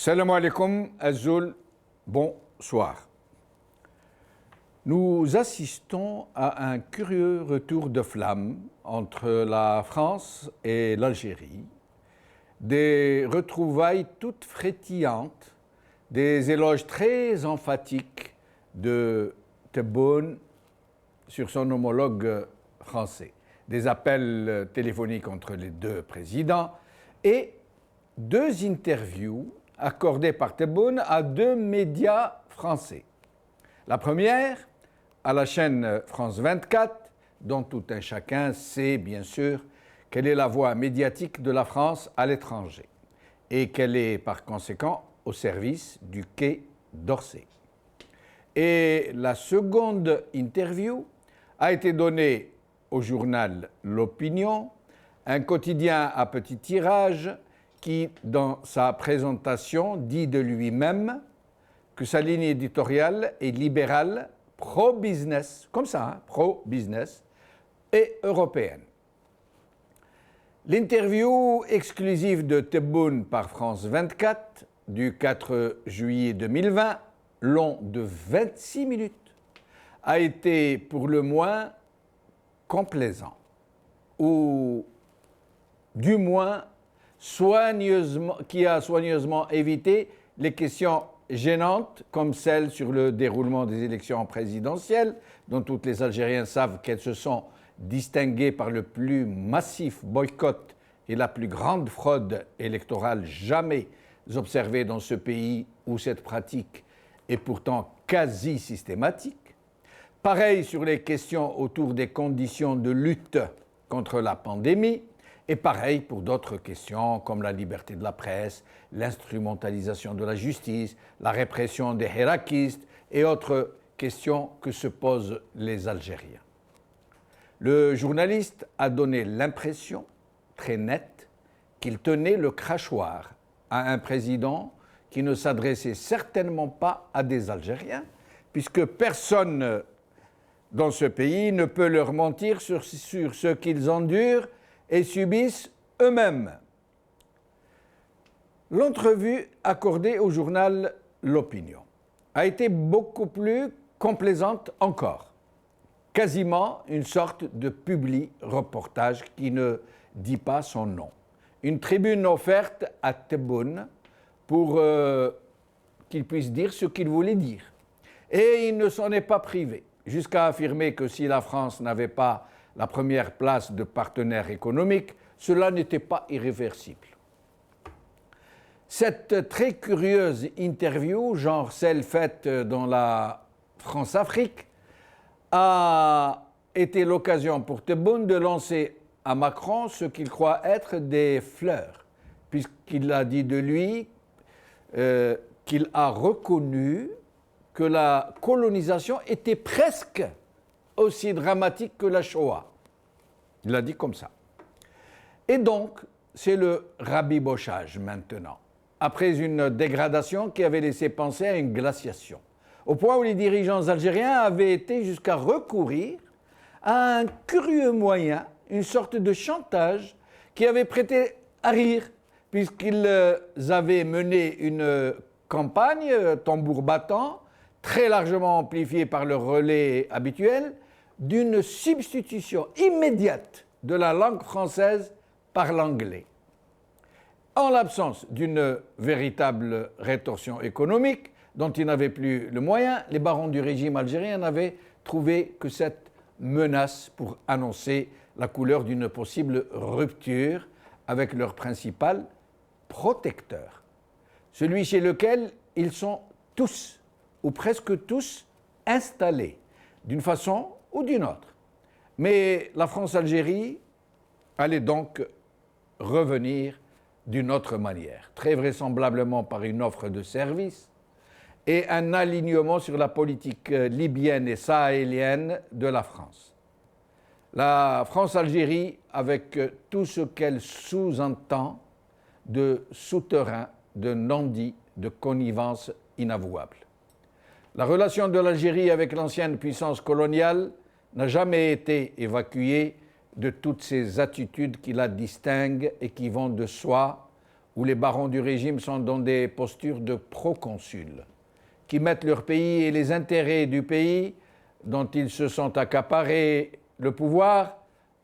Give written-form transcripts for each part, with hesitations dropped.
Salam alaikum, Azul, bonsoir. Nous assistons à un curieux retour de flamme entre la France et l'Algérie, des retrouvailles toutes frétillantes, des éloges très emphatiques de Tebboune sur son homologue français, des appels téléphoniques entre les deux présidents et deux interviews accordées par Tebboune à deux médias français. La première, à la chaîne France 24, dont tout un chacun sait bien sûr quelle est la voix médiatique de la France à l'étranger et qu'elle est par conséquent au service du Quai d'Orsay. Et la seconde interview a été donnée au journal L'Opinion, un quotidien à petit tirage qui, dans sa présentation, dit de lui-même que sa ligne éditoriale est libérale, pro-business, comme ça, pro-business, et européenne. L'interview exclusive de Tebboune par France 24 du 4 juillet 2020, long de 26 minutes, a été pour le moins complaisant, ou du moins qui a soigneusement évité les questions gênantes comme celle sur le déroulement des élections présidentielles, dont tous les Algériens savent qu'elles se sont distinguées par le plus massif boycott et la plus grande fraude électorale jamais observée dans ce pays où cette pratique est pourtant quasi systématique. Pareil sur les questions autour des conditions de lutte contre la pandémie, et pareil pour d'autres questions comme la liberté de la presse, l'instrumentalisation de la justice, la répression des hérakistes et autres questions que se posent les Algériens. Le journaliste a donné l'impression, très nette, qu'il tenait le crachoir à un président qui ne s'adressait certainement pas à des Algériens, puisque personne dans ce pays ne peut leur mentir sur ce qu'ils endurent et subissent eux-mêmes. L'entrevue accordée au journal L'Opinion a été beaucoup plus complaisante encore, quasiment une sorte de publi-reportage qui ne dit pas son nom. Une tribune offerte à Tebboune pour qu'il puisse dire ce qu'il voulait dire. Et il ne s'en est pas privé, jusqu'à affirmer que si la France n'avait pas la première place de partenaire économique, cela n'était pas irréversible. Cette très curieuse interview, genre celle faite dans la France-Afrique, a été l'occasion pour Tebboune de lancer à Macron ce qu'il croit être des fleurs, puisqu'il a dit de lui qu'il a reconnu que la colonisation était presque aussi dramatique que la Shoah. Il l'a dit comme ça. Et donc, c'est le rabibochage maintenant, après une dégradation qui avait laissé penser à une glaciation, au point où les dirigeants algériens avaient été jusqu'à recourir à un curieux moyen, une sorte de chantage qui avait prêté à rire, puisqu'ils avaient mené une campagne tambour battant, très largement amplifiée par le relais habituel, d'une substitution immédiate de la langue française par l'anglais. En l'absence d'une véritable rétorsion économique dont ils n'avaient plus le moyen, les barons du régime algérien n'avaient trouvé que cette menace pour annoncer la couleur d'une possible rupture avec leur principal protecteur, celui chez lequel ils sont tous, ou presque tous, installés, d'une façon ou d'une autre. Mais la France-Algérie allait donc revenir d'une autre manière, très vraisemblablement par une offre de service et un alignement sur la politique libyenne et sahélienne de la France. La France-Algérie, avec tout ce qu'elle sous-entend de souterrain, de non-dit, de connivence inavouable. La relation de l'Algérie avec l'ancienne puissance coloniale n'a jamais été évacuée de toutes ces attitudes qui la distinguent et qui vont de soi où les barons du régime sont dans des postures de proconsuls, qui mettent leur pays et les intérêts du pays dont ils se sont accaparés le pouvoir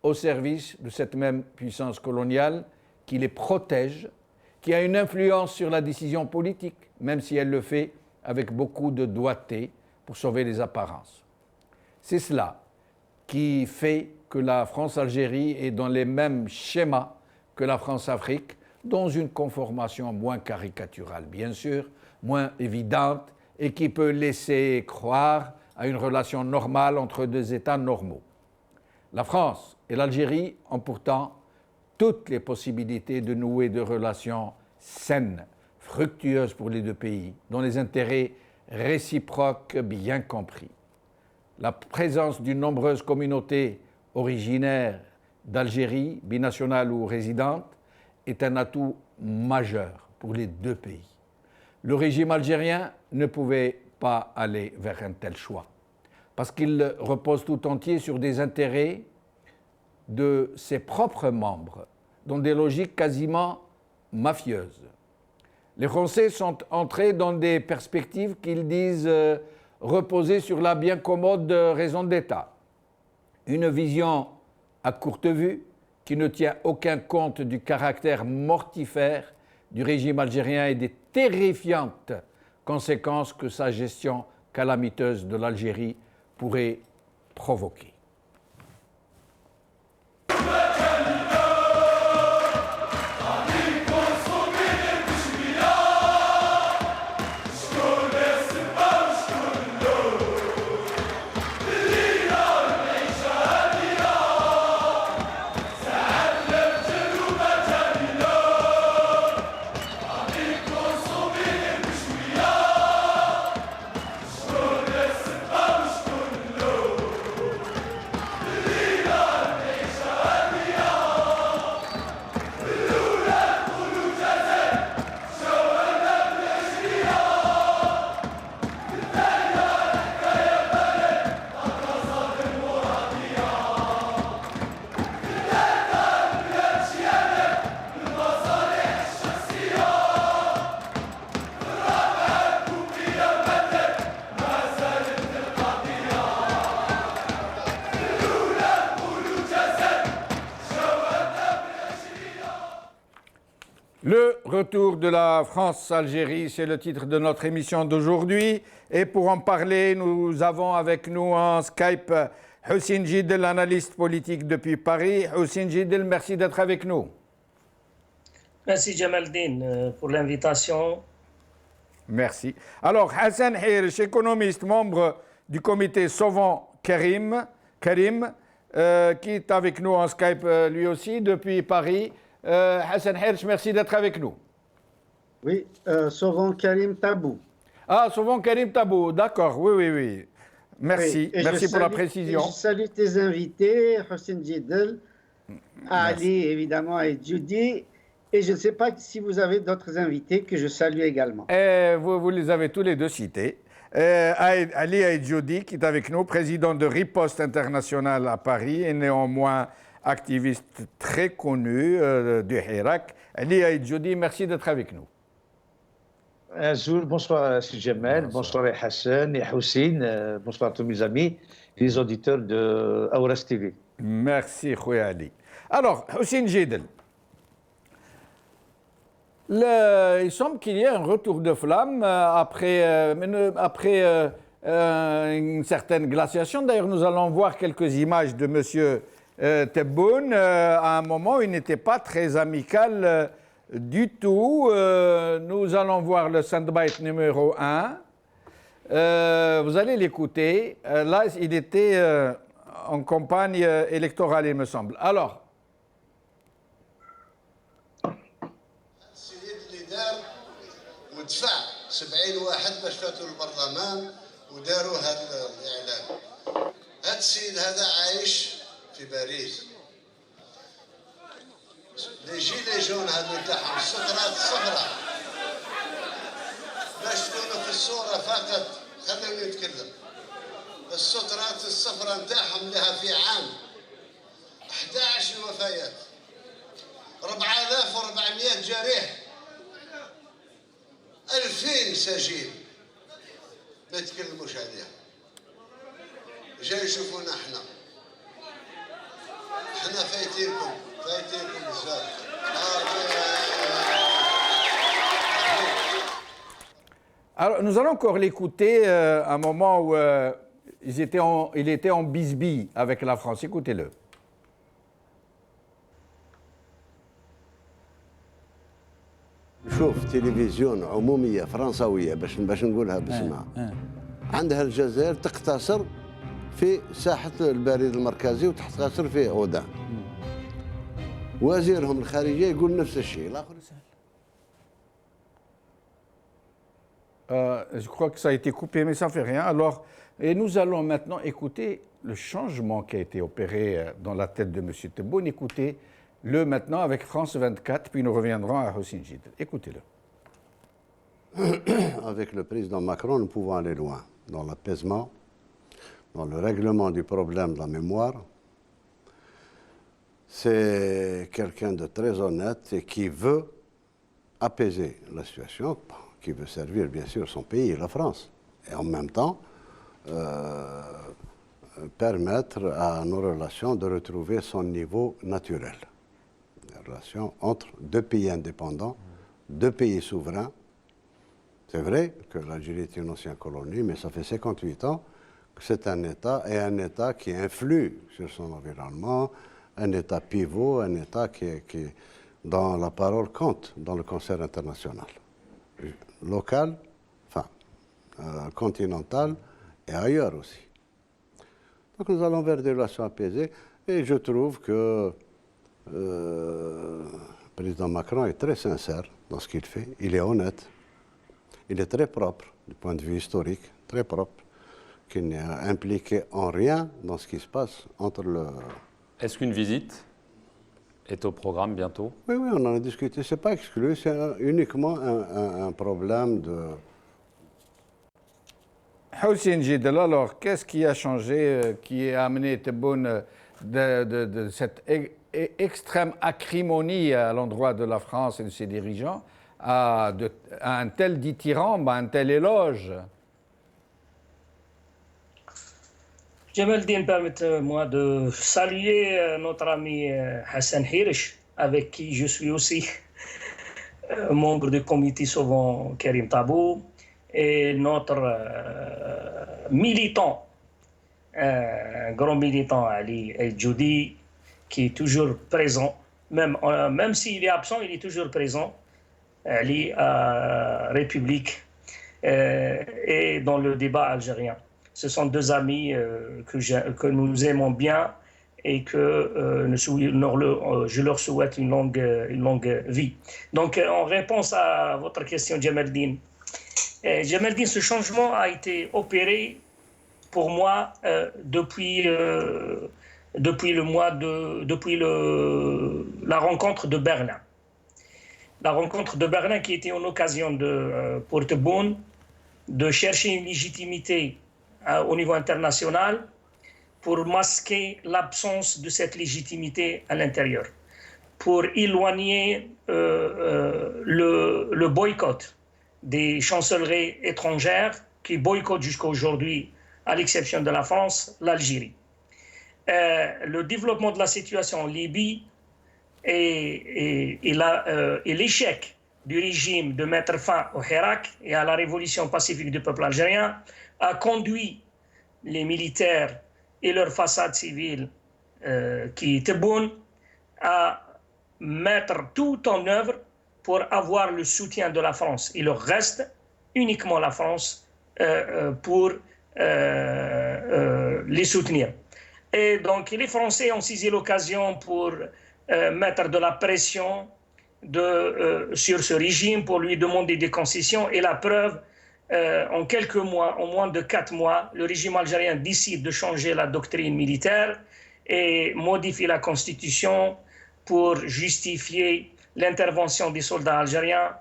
au service de cette même puissance coloniale qui les protège, qui a une influence sur la décision politique, même si elle le fait avec beaucoup de doigté pour sauver les apparences. C'est cela qui fait que la France-Algérie est dans les mêmes schémas que la France-Afrique, dans une conformation moins caricaturale, bien sûr, moins évidente, et qui peut laisser croire à une relation normale entre deux États normaux. La France et l'Algérie ont pourtant toutes les possibilités de nouer des relations saines, fructueuses pour les deux pays, dont les intérêts réciproques bien compris. La présence d'une nombreuse communauté originaire d'Algérie, binationale ou résidente, est un atout majeur pour les deux pays. Le régime algérien ne pouvait pas aller vers un tel choix, parce qu'il repose tout entier sur des intérêts de ses propres membres, dans des logiques quasiment mafieuses. Les Français sont entrés dans des perspectives qu'ils disent reposer sur la bien commode raison d'État. Une vision à courte vue qui ne tient aucun compte du caractère mortifère du régime algérien et des terrifiantes conséquences que sa gestion calamiteuse de l'Algérie pourrait provoquer. Le retour de la France-Algérie, c'est le titre de notre émission d'aujourd'hui. Et pour en parler, nous avons avec nous en Skype Houssine Djidel, analyste politique depuis Paris. Houssine Djidel, merci d'être avec nous. Merci Jamaldine pour l'invitation. Merci. Alors, Hassan Hirsch, économiste, membre du comité Sauvons Karim, qui est avec nous en Skype lui aussi depuis Paris. Hassan Hirsch, merci d'être avec nous. Oui, Sauvons Karim Tabou. Ah, Sauvons Karim Tabou, d'accord, oui. Merci, oui, merci pour la précision. Je salue tes invités, Houssine Djidel, Ali évidemment et Judy. Et je ne sais pas si vous avez d'autres invités que je salue également. Vous les avez tous les deux cités. Ali Aïdjoudi, qui est avec nous, président de Riposte International à Paris et néanmoins activiste très connu du Hirak. Ali Aïdjoudi, merci d'être avec nous. Azoul, bonsoir Sidi Jamel, bonsoir Hassan et Houssine, bonsoir à tous mes amis et les auditeurs de Aouras TV. Merci Khouya Ali. Alors, Houssine Djidel, il semble qu'il y ait un retour de flamme après une certaine glaciation. D'ailleurs, nous allons voir quelques images de M. Tebboune. À un moment, il n'était pas très amical du tout. Nous allons voir le soundbite numéro 1. Vous allez l'écouter. Là, il était en campagne électorale, il me semble. Alors, ودفع 70 واحد باش فاتوا البرلمان وداروا هذا الاعلان. هذا السيد هذا عايش في باريس. لي جيلي جون هذو تاعهم السطرات الصفراء باش تكونوا في الصوره فقط. خلوني نتكلم. السطرات الصفراء نتاعهم لها في عام 11 وفيات، 4400 جريح 2000 سجين ما يتكلموش عليها جاي يشوفونا احنا فايتينكم بزاف Alors, nous allons encore l'écouter à un moment où il était en bisbille avec la France. Écoutez-le. شوف تلفزيون عمومية فرنسوية باش نقولها باسمها عندها الجزائر تقتصر في ساحة البريد المركزي وتقتصر في أودان وزيرهم الخارجية يقول نفس الشيء الآخر Je crois que ça a été coupé, mais ça ne fait rien. Alors, et nous allons maintenant écouter le changement qui a été opéré dans la tête de M. Tebboune. Écoutez-le maintenant avec France 24, puis nous reviendrons à Hossein Jidel. Écoutez-le. Avec le président Macron, nous pouvons aller loin dans l'apaisement, dans le règlement du problème de la mémoire. C'est quelqu'un de très honnête et qui veut apaiser la situation, qui veut servir bien sûr son pays, la France, et en même temps permettre à nos relations de retrouver son niveau naturel. Les relations entre deux pays indépendants, deux pays souverains. C'est vrai que l'Algérie est une ancienne colonie, mais ça fait 58 ans que c'est un État, et un État qui influe sur son environnement, un État pivot, un État qui dans la parole compte dans le concert international. Local, enfin, continental et ailleurs aussi. Donc nous allons vers des relations apaisées et je trouve que le président Macron est très sincère dans ce qu'il fait, il est honnête, il est très propre du point de vue historique, très propre, qu'il n'est impliqué en rien dans ce qui se passe entre le... Est-ce qu'une visite est au programme bientôt? Oui, on en a discuté. Ce n'est pas exclu, c'est uniquement un problème de... Hossein Jidel, alors, qu'est-ce qui a changé, qui a amené Tebboune de cette extrême acrimonie à l'endroit de la France et de ses dirigeants à un tel dithyrambe, à un tel éloge? Jamaldine, permettez-moi de saluer notre ami Hassan Hirish, avec qui je suis aussi membre du comité souvent Karim Tabou, et notre militant, grand militant Ali El-Djoudi, qui est toujours présent, même s'il est absent, il est toujours présent, Ali à République et dans le débat algérien. Ce sont deux amis que nous aimons bien et que je leur souhaite une longue vie. Donc, en réponse à votre question, Jamaldine, ce changement a été opéré pour moi depuis la rencontre de Berlin. La rencontre de Berlin qui était une occasion pour Tebboune de chercher une légitimité au niveau international pour masquer l'absence de cette légitimité à l'intérieur, pour éloigner le boycott des chancelleries étrangères qui boycottent jusqu'à aujourd'hui, à l'exception de la France, l'Algérie. Le développement de la situation en Libye et l'échec du régime de mettre fin au Hirak et à la révolution pacifique du peuple algérien a conduit les militaires et leurs façades civiles qui Tebboune à mettre tout en œuvre pour avoir le soutien de la France. Il leur reste uniquement la France pour les soutenir. Et donc les Français ont saisi l'occasion pour mettre de la pression sur ce régime, pour lui demander des concessions. Et la preuve, en quelques mois, en moins de 4 mois, le régime algérien décide de changer la doctrine militaire et modifie la constitution pour justifier l'intervention des soldats algériens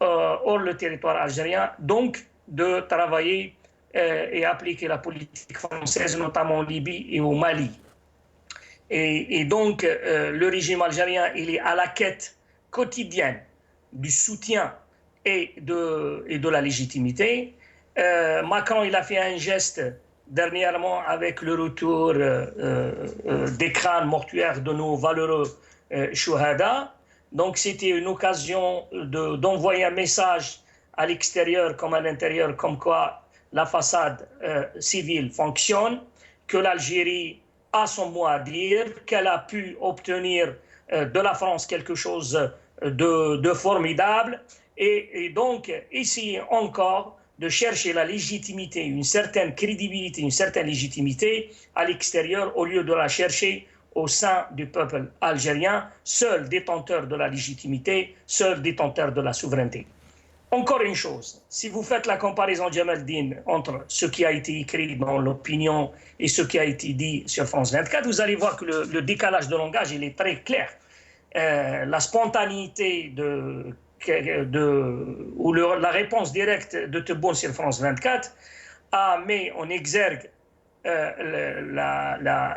hors le territoire algérien, donc de travailler et appliquer la politique française, notamment en Libye et au Mali. Et donc, le régime algérien, il est à la quête quotidienne du soutien et de la légitimité. Macron, il a fait un geste dernièrement avec le retour des crânes mortuaires de nos valeureux chouhada. Donc c'était une occasion d'envoyer un message à l'extérieur comme à l'intérieur, comme quoi la façade civile fonctionne, que l'Algérie a son mot à dire, qu'elle a pu obtenir de la France quelque chose de formidable, et donc essayer encore de chercher la légitimité, une certaine crédibilité, une certaine légitimité à l'extérieur au lieu de la chercher au sein du peuple algérien, seul détenteur de la légitimité, seul détenteur de la souveraineté. Encore une chose, si vous faites la comparaison, Jamaldine, entre ce qui a été écrit dans l'opinion et ce qui a été dit sur France 24, vous allez voir que le décalage de langage, il est très clair. La spontanéité ou la réponse directe de Tebboune sur France 24 a mis en exergue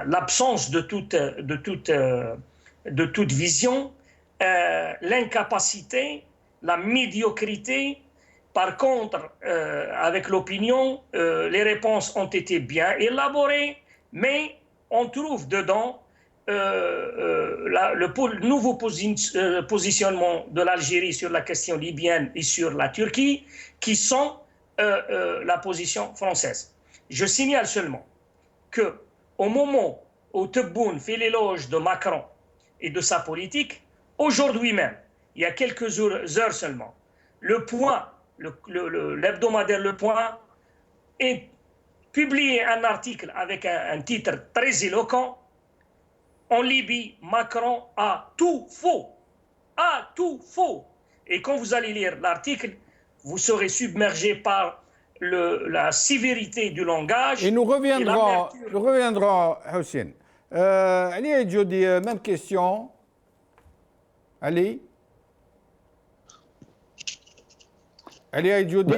l'absence de toute vision, l'incapacité, la médiocrité. Par contre, avec l'opinion, les réponses ont été bien élaborées, mais on trouve dedans le nouveau positionnement de l'Algérie sur la question libyenne et sur la Turquie, qui sont la position française. Je signale seulement qu'au moment où Tebboune fait l'éloge de Macron et de sa politique, aujourd'hui même, il y a quelques heures seulement, Le Point, l'hebdomadaire Le Point, est publié un article avec un titre très éloquent. En Libye, Macron a tout faux. A tout faux. Et quand vous allez lire l'article, vous serez submergé par la sévérité du langage. Et nous reviendrons, Houssine. Ali Aïdjoudi, même question. Ali Aïdjoudi,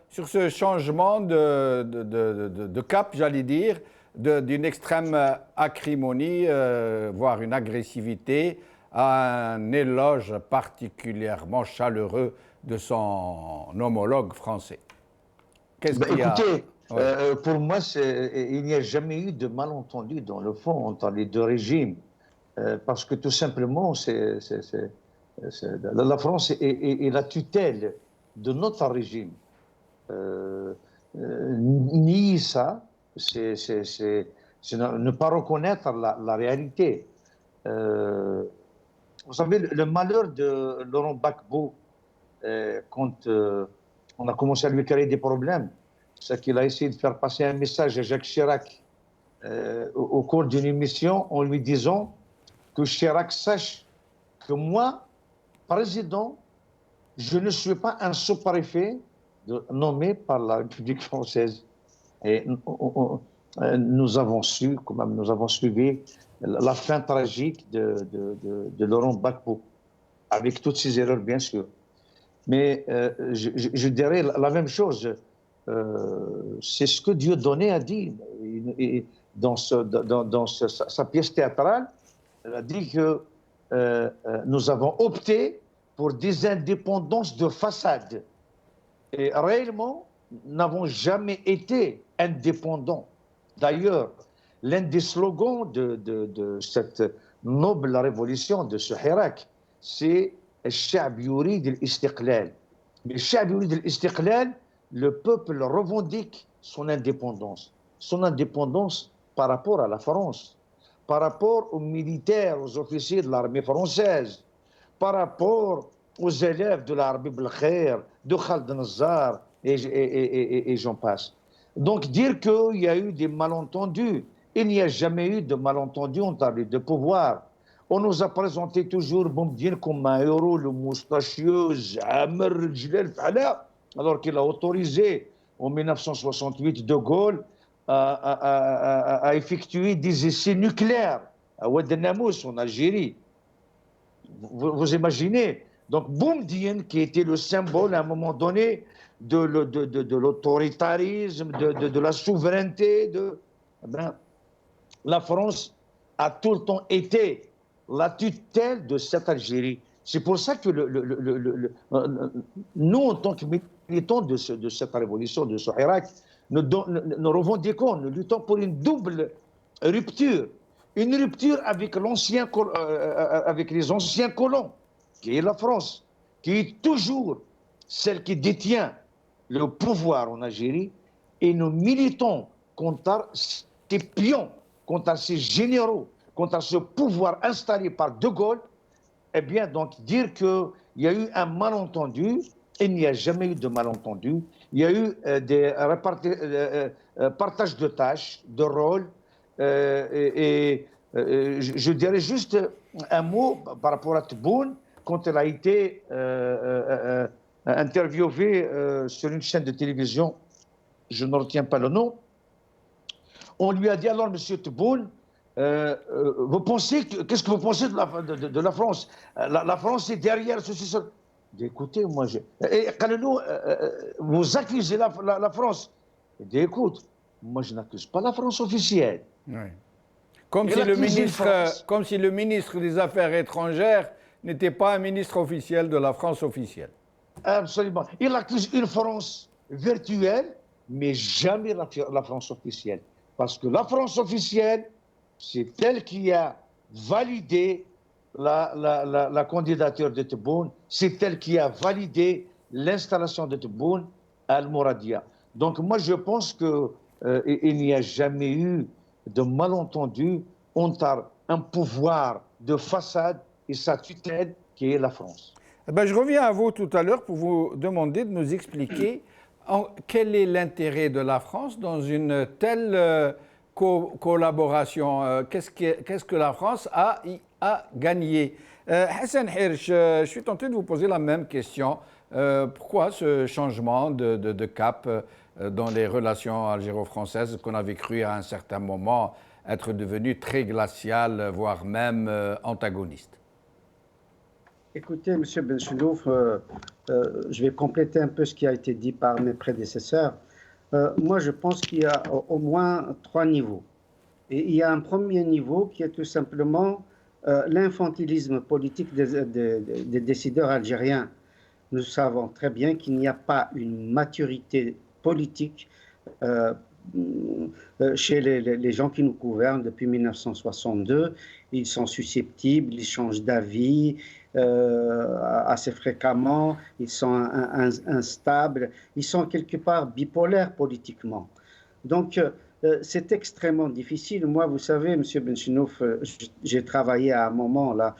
sur ce changement de cap, j'allais dire, d'une extrême acrimonie, voire une agressivité, à un éloge particulièrement chaleureux de son homologue français. Qu'est-ce qu'il y a? Écoutez, pour moi, il n'y a jamais eu de malentendu dans le fond entre les deux régimes, parce que tout simplement, la France est la tutelle de notre régime. Nier ça, c'est ne pas reconnaître la réalité. Vous savez, le malheur de Laurent Gbagbo, quand on a commencé à lui créer des problèmes, c'est qu'il a essayé de faire passer un message à Jacques Chirac au cours d'une émission en lui disant que Chirac sache que moi, président, je ne suis pas un sous-préfet nommé par la République française. Et nous avons su, quand même, nous avons suivi la fin tragique de Laurent Gbagbo, avec toutes ses erreurs, bien sûr. Mais je dirais la même chose. C'est ce que Dieudonné a dit dans sa pièce théâtrale. Il a dit que nous avons opté pour des indépendances de façade. Et réellement, nous n'avons jamais été indépendants. D'ailleurs, l'un des slogans de cette noble révolution de ce Hirak, c'est « Al-Sha'b yurid al-istiqlal ». Mais Al-Sha'b yurid al-istiqlal, le peuple revendique son indépendance. Son indépendance par rapport à la France, par rapport aux militaires, aux officiers de l'armée française, par rapport aux élèves de l'armée Belkhair, de Khaled Nazar, et j'en passe. Donc dire qu'il y a eu des malentendus, il n'y a jamais eu de malentendus entre les deux pouvoirs. On nous a présenté toujours Boumediene comme un héros, le moustachieux, alors qu'il a autorisé en 1968 De Gaulle à effectuer des essais nucléaires à Oued el-Namous en Algérie. Vous imaginez? Donc Boumediene, qui était le symbole à un moment donné de l'autoritarisme, de la souveraineté, la France a tout le temps été la tutelle de cette Algérie. C'est pour ça que nous, en tant que militants de cette révolution, de ce Irak, nous revendiquons, nous luttons pour une double rupture. Une rupture avec les anciens colons, qui est la France, qui est toujours celle qui détient le pouvoir en Algérie, et nous militons contre ces pions, contre ces généraux, contre ce pouvoir installé par De Gaulle. Eh bien, donc, dire qu'il y a eu un malentendu, il n'y a jamais eu de malentendu. Il y a eu des partages de tâches, de rôles, je dirais juste un mot par rapport à Tebboune, quand elle a été interviewée sur une chaîne de télévision, je ne retiens pas le nom. On lui a dit alors, monsieur Tebboune, qu'est-ce que vous pensez de la France? La France est derrière ceci, cela. Écoutez, moi, vous accusez la France. Écoute, moi, je n'accuse pas la France officielle. Oui. Comme si le ministre des Affaires étrangères n'était pas un ministre officiel de la France officielle. Absolument. Il accuse une France virtuelle, mais jamais la France officielle. Parce que la France officielle, c'est elle qui a validé la candidature de Tebboune, c'est elle qui a validé l'installation de Tebboune à Al-Mouradia. Donc moi je pense qu'il n'y a jamais eu de malentendu entre un pouvoir de façade et sa tutelle qui est la France. Eh bien, je reviens à vous tout à l'heure pour vous demander de nous expliquer quel est l'intérêt de la France dans une telle collaboration. Qu'est-ce que la France a gagné? Hassan Hirsch, je suis tenté de vous poser la même question. Pourquoi ce changement de cap dans les relations algéro-françaises qu'on avait cru à un certain moment être devenu très glacial, voire même antagoniste? Écoutez, M. Benchelouf, je vais compléter un peu ce qui a été dit par mes prédécesseurs. Moi, je pense qu'il y a au moins 3 niveaux. Et il y a un premier niveau qui est tout simplement l'infantilisme politique des décideurs algériens. Nous savons très bien qu'il n'y a pas une maturité politique chez les gens qui nous gouvernent depuis 1962. Ils sont susceptibles, ils changent d'avis assez fréquemment, ils sont instables, ils sont quelque part bipolaires politiquement. Donc, c'est extrêmement difficile. Moi, vous savez, M. Benchinouf, j'ai travaillé à un moment, là,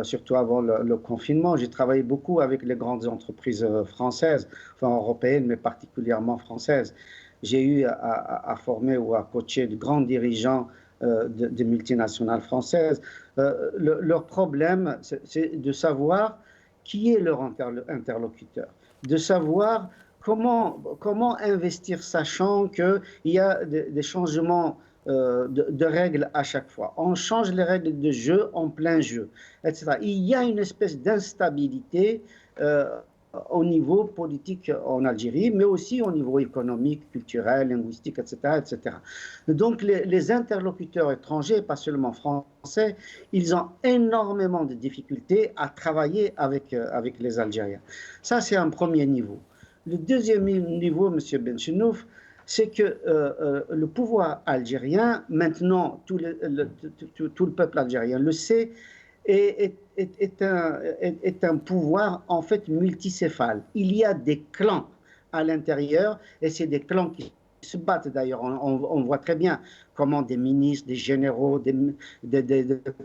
surtout avant le confinement, j'ai travaillé beaucoup avec les grandes entreprises françaises, enfin européennes, mais particulièrement françaises. J'ai eu à former ou à coacher de grands dirigeants de multinationales françaises. Leur problème, c'est de savoir qui est leur interlocuteur, de savoir comment investir, sachant qu'il y a des changements de règles à chaque fois. On change les règles de jeu en plein jeu, etc. Il y a une espèce d'instabilité au niveau politique en Algérie, mais aussi au niveau économique, culturel, linguistique, etc. etc. Donc les interlocuteurs étrangers, pas seulement français, ils ont énormément de difficultés à travailler avec les Algériens. Ça, c'est un premier niveau. Le deuxième niveau, M. Benchenouf, c'est que le pouvoir algérien, maintenant tout le peuple algérien le sait, est un pouvoir en fait multicéphale. Il y a des clans à l'intérieur et c'est des clans qui se battent d'ailleurs. On voit très bien comment des ministres, des généraux, des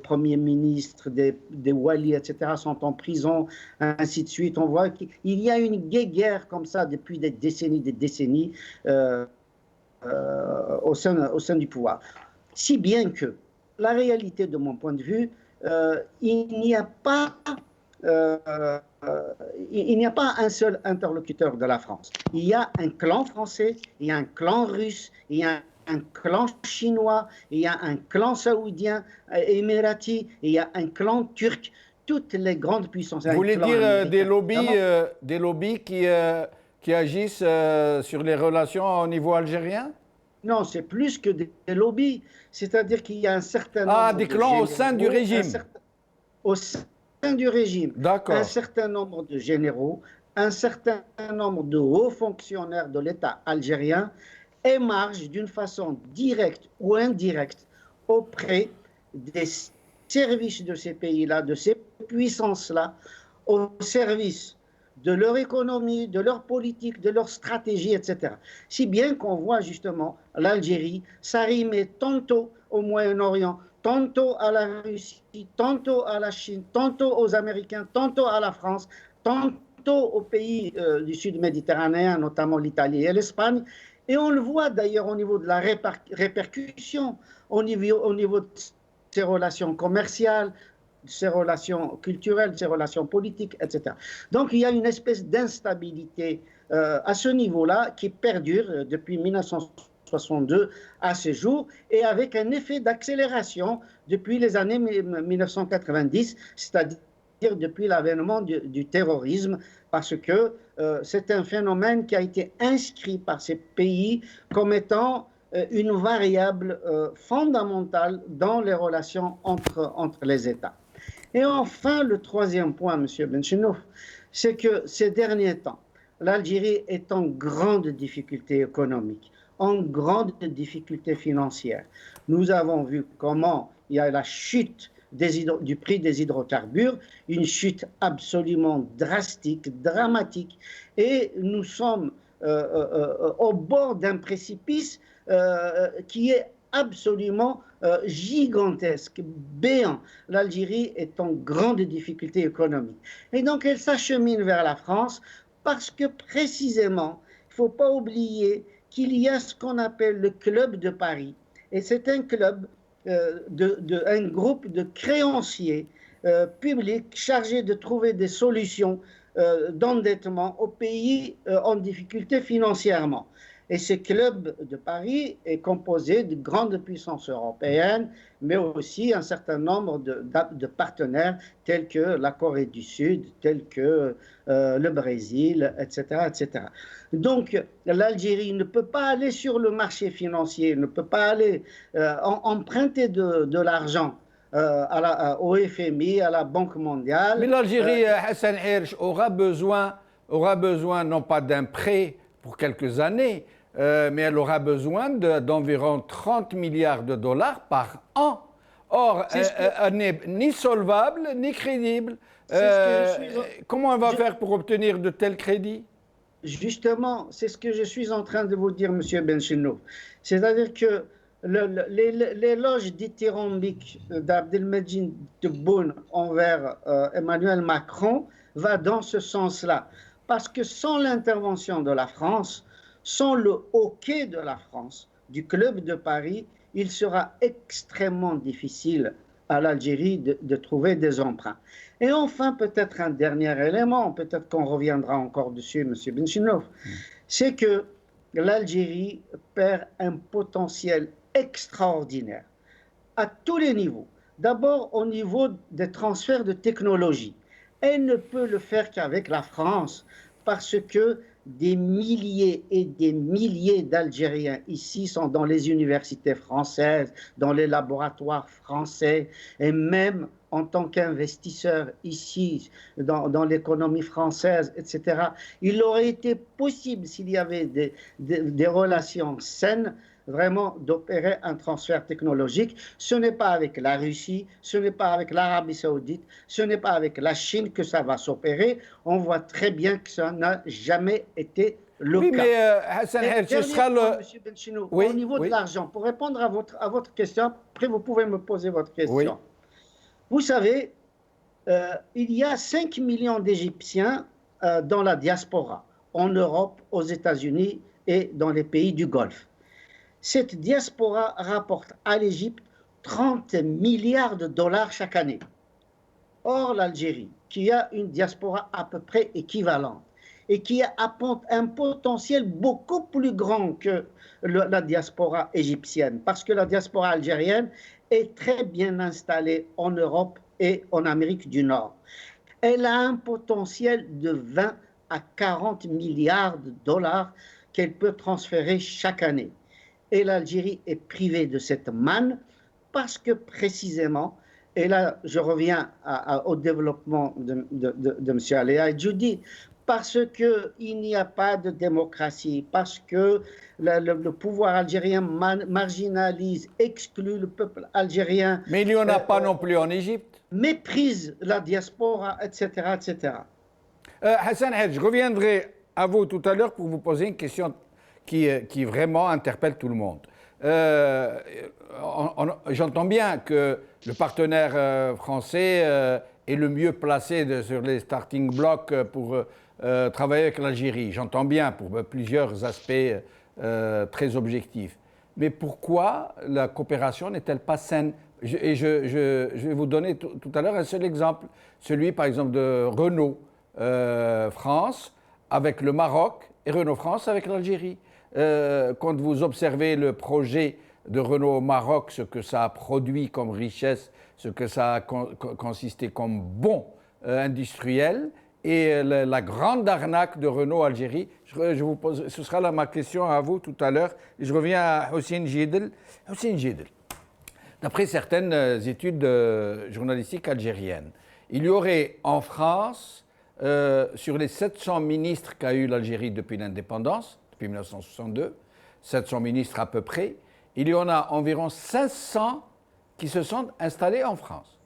premiers ministres, des walis, etc. sont en prison, ainsi de suite. On voit qu'il y a une guerre comme ça depuis des décennies au sein du pouvoir. Si bien que la réalité de mon point de vue, il n'y a pas un seul interlocuteur de la France. Il y a un clan français, il y a un clan russe, il y a un clan chinois, il y a un clan saoudien, émirati, il y a un clan turc. Toutes les grandes puissances. Vous voulez dire des lobbies qui agissent sur les relations au niveau algérien? Non, c'est plus que des lobbies. C'est-à-dire qu'il y a un certain nombre des clans au sein du régime. Au sein du régime, D'accord. un certain nombre de généraux, un certain nombre de hauts fonctionnaires de l'État algérien émargent d'une façon directe ou indirecte auprès des services de ces pays-là, de ces puissances-là, au service de leur économie, de leur politique, de leur stratégie, etc. Si bien qu'on voit justement l'Algérie s'arrimer tantôt au Moyen-Orient, tantôt à la Russie, tantôt à la Chine, tantôt aux Américains, tantôt à la France, tantôt aux pays du sud méditerranéen, notamment l'Italie et l'Espagne. Et on le voit d'ailleurs au niveau de la répercussion, au niveau de ses relations commerciales, ses relations culturelles, ses relations politiques, etc. Donc il y a une espèce d'instabilité à ce niveau-là qui perdure depuis 1962 à ce jour et avec un effet d'accélération depuis les années 1990, c'est-à-dire depuis l'avènement du terrorisme, parce que c'est un phénomène qui a été inscrit par ces pays comme étant une variable fondamentale dans les relations entre les États. Et enfin, le troisième point, M. Benchenouf, c'est que ces derniers temps, l'Algérie est en grande difficulté économique, en grande difficulté financière. Nous avons vu comment il y a la chute du prix des hydrocarbures, une chute absolument drastique, dramatique, et nous sommes au bord d'un précipice qui est absolument gigantesque, béant. L'Algérie est en grande difficulté économique. Et donc, elle s'achemine vers la France parce que précisément, il ne faut pas oublier qu'il y a ce qu'on appelle le Club de Paris. Et c'est un club, un groupe de créanciers publics chargés de trouver des solutions d'endettement aux pays en difficulté financièrement. Et ce club de Paris est composé de grandes puissances européennes, mais aussi un certain nombre de partenaires tels que la Corée du Sud, tels que le Brésil, etc., etc. Donc l'Algérie ne peut pas aller sur le marché financier, ne peut pas aller emprunter de l'argent au FMI, à la Banque mondiale. Mais l'Algérie, Hassan Hirsch, aura besoin non pas d'un prêt pour quelques années, mais elle aura besoin d'environ 30 milliards de dollars par an. Or, elle n'est ni solvable, ni crédible. Comment on va faire pour obtenir de tels crédits? Justement, c'est ce que je suis en train de vous dire, M. Benchenouf. C'est-à-dire que l'éloge dithyrambique d'Abdelmajid Tebboune envers Emmanuel Macron va dans ce sens-là. Parce que sans l'intervention de la France, sans le hockey de la France, du Club de Paris, il sera extrêmement difficile à l'Algérie de trouver des emprunts. Et enfin, peut-être un dernier élément, peut-être qu'on reviendra encore dessus, M. Benchenouf, c'est que l'Algérie perd un potentiel extraordinaire à tous les niveaux. D'abord au niveau des transferts de technologie. Elle ne peut le faire qu'avec la France parce que des milliers et des milliers d'Algériens ici sont dans les universités françaises, dans les laboratoires français et même en tant qu'investisseurs ici dans l'économie française, etc. Il aurait été possible, s'il y avait des relations saines, vraiment d'opérer un transfert technologique. Ce n'est pas avec la Russie, ce n'est pas avec l'Arabie Saoudite, ce n'est pas avec la Chine que ça va s'opérer. On voit très bien que ça n'a jamais été le cas. Mais Hassan Hirsch, ce sera le... Monsieur Benchenouf, au niveau de l'argent, pour répondre à votre question, après vous pouvez me poser votre question. Oui. Vous savez, il y a 5 millions d'Égyptiens dans la diaspora, en Europe, aux États-Unis et dans les pays du Golfe. Cette diaspora rapporte à l'Égypte 30 milliards de dollars chaque année. Or, l'Algérie, qui a une diaspora à peu près équivalente et qui a un potentiel beaucoup plus grand que la diaspora égyptienne, parce que la diaspora algérienne est très bien installée en Europe et en Amérique du Nord. Elle a un potentiel de 20 à 40 milliards de dollars qu'elle peut transférer chaque année. Et l'Algérie est privée de cette manne parce que précisément, Et là, je reviens au développement de M. Aléa et Djoudi, parce qu'il n'y a pas de démocratie, parce que le pouvoir algérien marginalise, exclut le peuple algérien. Mais il n'y en a pas non plus en Égypte. Méprise la diaspora, etc. etc. Hassan Hedj, je reviendrai à vous tout à l'heure pour vous poser une question qui vraiment interpelle tout le monde. J'entends bien que le partenaire français est le mieux placé sur les starting blocks pour travailler avec l'Algérie. J'entends bien pour plusieurs aspects très objectifs. Mais pourquoi la coopération n'est-elle pas saine ? Je vais vous donner tout à l'heure un seul exemple, celui par exemple de Renault France avec le Maroc et Renault France avec l'Algérie. Quand vous observez le projet de Renault au Maroc, ce que ça a produit comme richesse, ce que ça a consisté comme bon industriel, et la grande arnaque de Renault Algérie, je vous pose, ce sera là ma question à vous tout à l'heure. Je reviens à Hossein Jidel. Hossein Jidel, d'après certaines études journalistiques algériennes, il y aurait en France, sur les 700 ministres qu'a eu l'Algérie depuis l'indépendance, depuis 1962, 700 ministres à peu près, il y en a environ 500 qui se sont installés en France.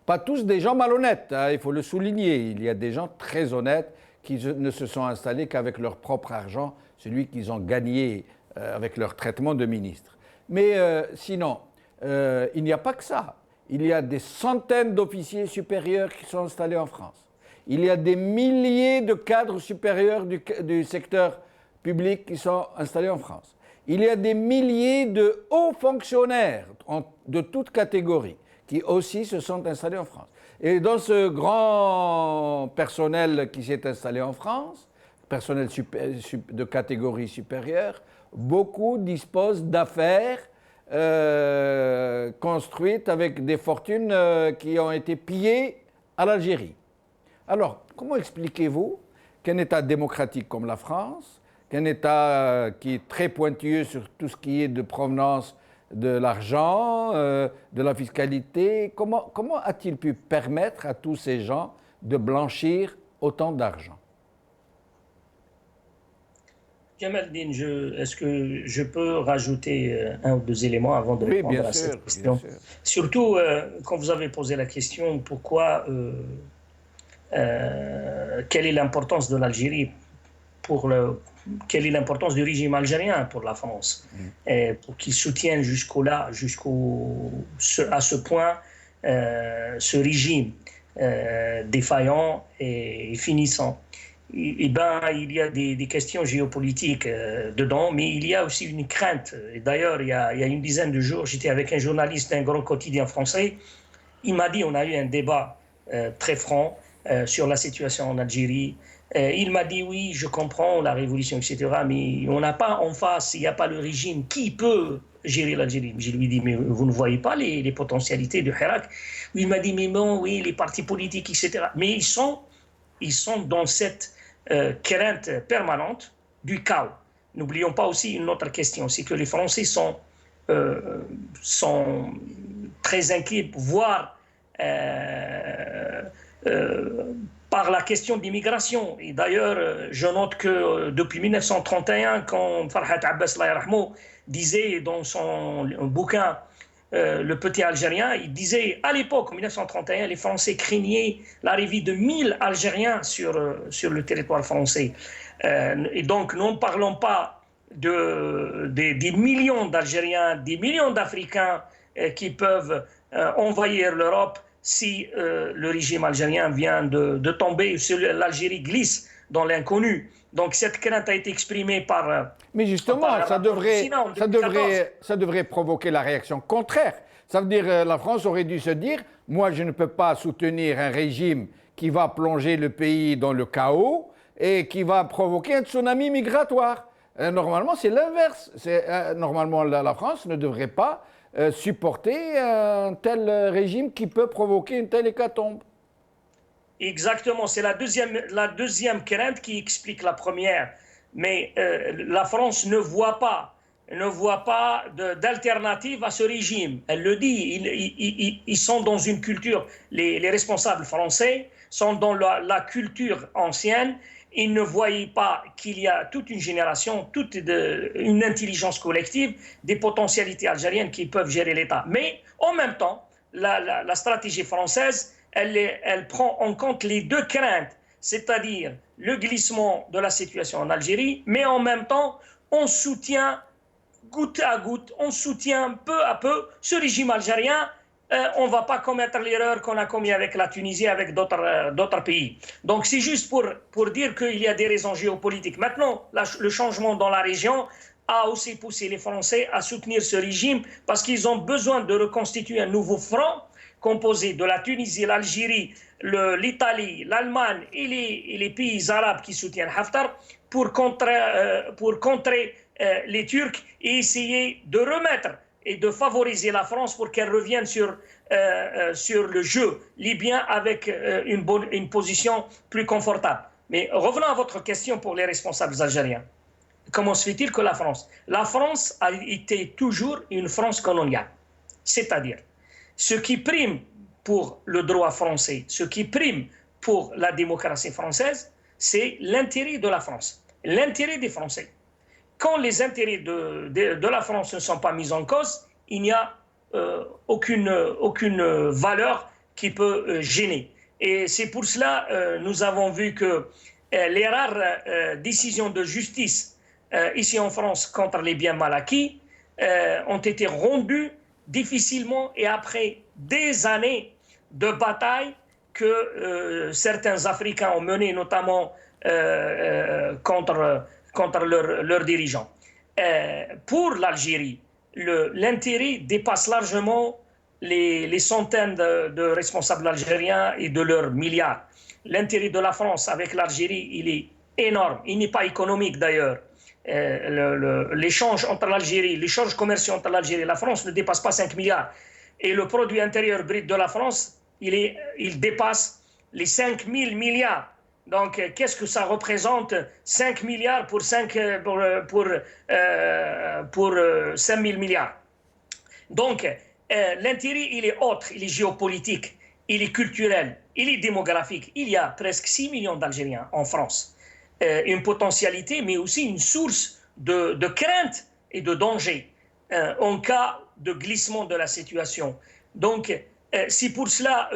Pas tous des gens malhonnêtes, hein, il faut le souligner. Il y a des gens très honnêtes qui ne se sont installés qu'avec leur propre argent, celui qu'ils ont gagné avec leur traitement de ministre. Mais sinon, il n'y a pas que ça. Il y a des centaines d'officiers supérieurs qui sont installés en France. Il y a des milliers de cadres supérieurs du secteur public qui sont installés en France. Il y a des milliers de hauts fonctionnaires de toutes catégories qui aussi se sont installés en France. Et dans ce grand personnel qui s'est installé en France, personnel de catégorie supérieure, beaucoup disposent d'affaires construites avec des fortunes qui ont été pillées à l'Algérie. Alors, comment expliquez-vous qu'un État démocratique comme la France, qu'un État qui est très pointilleux sur tout ce qui est de provenance de l'argent, de la fiscalité, comment a-t-il pu permettre à tous ces gens de blanchir autant d'argent? Kamaldine, est-ce que je peux rajouter un ou deux éléments avant de répondre à cette question? Bien sûr. Surtout, quand vous avez posé la question, pourquoi, quelle est l'importance de l'Algérie quelle est l'importance du régime algérien pour la France, pour qu'il soutienne à ce point ce régime défaillant et finissant. Eh ben, il y a des questions géopolitiques dedans, mais il y a aussi une crainte. Et d'ailleurs, il y a une dizaine de jours, j'étais avec un journaliste d'un grand quotidien français. Il m'a dit, on a eu un débat très franc sur la situation en Algérie. Il m'a dit, oui, je comprends la révolution, etc., mais on n'a pas en face, il n'y a pas le régime qui peut gérer l'Algérie. Je lui ai dit, mais vous ne voyez pas les potentialités de Hirak? Il m'a dit, mais non, oui, les partis politiques, etc. Mais ils sont dans cette crainte permanente du chaos. N'oublions pas aussi une autre question, c'est que les Français sont très inquiets, voire par la question d'immigration. Et d'ailleurs, je note que depuis 1931, quand Farhat Abbas disait dans son bouquin Le Petit Algérien, il disait à l'époque, en 1931, les Français craignaient l'arrivée de 1000 Algériens sur le territoire français. Et donc, nous ne parlons pas des millions d'Algériens, des millions d'Africains qui peuvent envahir l'Europe si le régime algérien vient de tomber, si l'Algérie glisse dans l'inconnu. Donc cette crainte a été exprimée par... Mais justement, ça devrait provoquer la réaction contraire. Ça veut dire la France aurait dû se dire, moi je ne peux pas soutenir un régime qui va plonger le pays dans le chaos et qui va provoquer un tsunami migratoire. Normalement, c'est l'inverse. Normalement, la France ne devrait pas supporter un tel régime qui peut provoquer une telle hécatombe. Exactement, c'est la deuxième crainte qui explique la première. Mais la France ne voit pas ne voit pas d'alternative à ce régime. Elle le dit, ils sont dans une culture, les responsables français sont dans la culture ancienne. Ils ne voyaient pas qu'il y a toute une génération, une intelligence collective, des potentialités algériennes qui peuvent gérer l'État. Mais en même temps, la stratégie française, elle prend en compte les deux craintes, c'est-à-dire le glissement de la situation en Algérie, mais en même temps, on soutient goutte à goutte, on soutient peu à peu ce régime algérien. On ne va pas commettre l'erreur qu'on a commise avec la Tunisie, avec d'autres pays. Donc c'est juste pour dire qu'il y a des raisons géopolitiques. Maintenant, le changement dans la région a aussi poussé les Français à soutenir ce régime parce qu'ils ont besoin de reconstituer un nouveau front composé de la Tunisie, l'Algérie, l'Italie, l'Allemagne et les pays arabes qui soutiennent Haftar pour contrer les Turcs et essayer de remettre et de favoriser la France pour qu'elle revienne sur le jeu libyen avec une position plus confortable. Mais revenons à votre question pour les responsables algériens. Comment se fait-il que la France a été toujours une France coloniale. C'est-à-dire, ce qui prime pour le droit français, ce qui prime pour la démocratie française, c'est l'intérêt de la France, l'intérêt des Français. Quand les intérêts de la France ne sont pas mis en cause, il n'y a aucune valeur qui peut gêner. Et c'est pour cela nous avons vu que les rares décisions de justice ici en France contre les biens mal acquis ont été rendues difficilement et après des années de bataille que certains Africains ont menées, notamment contre leurs dirigeants. Pour l'Algérie, l'intérêt dépasse largement les centaines de responsables algériens et de leurs milliards. L'intérêt de la France avec l'Algérie, il est énorme. Il n'est pas économique d'ailleurs. L'échange entre l'Algérie, l'échange commercial entre l'Algérie et la France ne dépasse pas 5 milliards. Et le produit intérieur brut de la France, il dépasse les 5 000 milliards. Donc, qu'est-ce que ça représente 5 milliards pour 5 000 milliards. Donc, l'intérêt, il est autre, il est géopolitique, il est culturel, il est démographique. Il y a presque 6 millions d'Algériens en France. Une potentialité, mais aussi une source de crainte et de danger en cas de glissement de la situation. Donc, c'est pour cela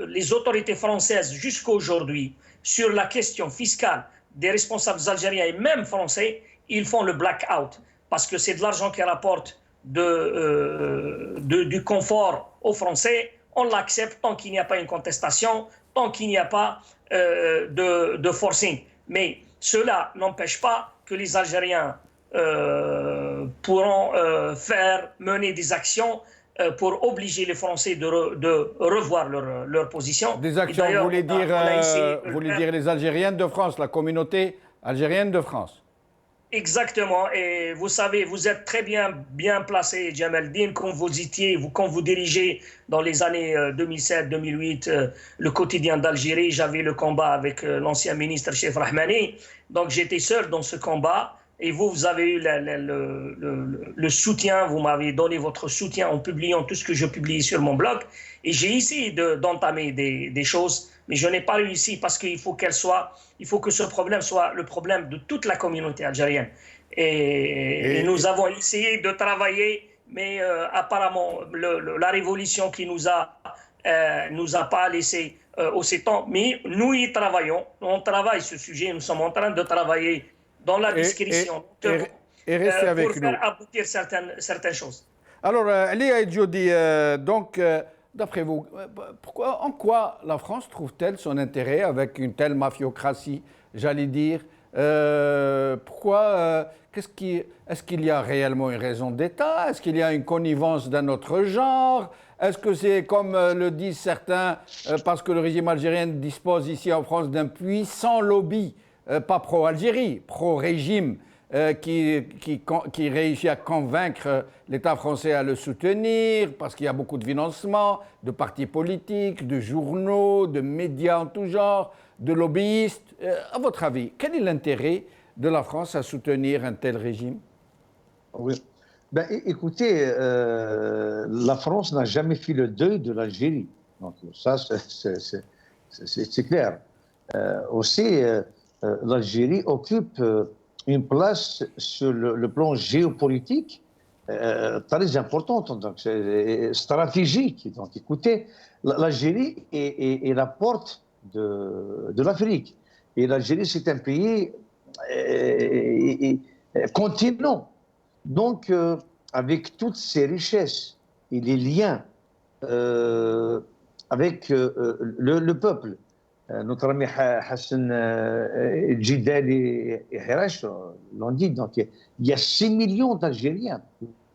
les autorités françaises, jusqu'à aujourd'hui, sur la question fiscale des responsables algériens et même français, ils font le blackout parce que c'est de l'argent qui rapporte du confort aux Français. On l'accepte tant qu'il n'y a pas une contestation, tant qu'il n'y a pas de forcing. Mais cela n'empêche pas que les Algériens pourront mener des actions pour obliger les Français de revoir leur position. Des actions, vous voulez dire les Algériens de France, la communauté algérienne de France. Exactement, et vous savez, vous êtes très bien placé, Djamaldine, quand vous dirigez dans les années 2007-2008 le quotidien d'Algérie. J'avais le combat avec l'ancien ministre Chef Rahmani, donc j'étais seul dans ce combat. Et vous avez eu le soutien, vous m'avez donné votre soutien en publiant tout ce que je publie sur mon blog. Et j'ai essayé d'entamer des choses, mais je n'ai pas réussi parce qu'il faut que ce problème soit le problème de toute la communauté algérienne. Et nous avons essayé de travailler, mais apparemment, la révolution qui nous a pas laissé aussi de temps. Mais nous y travaillons, on travaille ce sujet, nous sommes en train de travailler dans la discrétion, pour faire aboutir certaines choses. Alors, Lia et Jody, donc, d'après vous, en quoi la France trouve-t-elle son intérêt avec une telle mafiocratie, j'allais dire pourquoi, est-ce qu'il y a réellement une raison d'État? Est-ce qu'il y a une connivence d'un autre genre? Est-ce que c'est, comme le disent certains, parce que le régime algérien dispose ici en France d'un puissant lobby, pas pro-Algérie, pro-régime, qui réussit à convaincre l'État français à le soutenir, parce qu'il y a beaucoup de financement, de partis politiques, de journaux, de médias en tout genre, de lobbyistes. À votre avis, quel est l'intérêt de la France à soutenir un tel régime? Oui. Ben, écoutez, la France n'a jamais fait le deuil de l'Algérie. Donc ça, c'est clair. Aussi, l'Algérie occupe une place sur le plan géopolitique très importante, donc stratégique. Donc écoutez, l'Algérie est la porte de l'Afrique. Et l'Algérie, c'est un pays continent. Donc, avec toutes ces richesses et les liens avec le peuple, notre ami Hassan Djidal et Hirash l'ont dit, donc il y a 6 millions d'Algériens.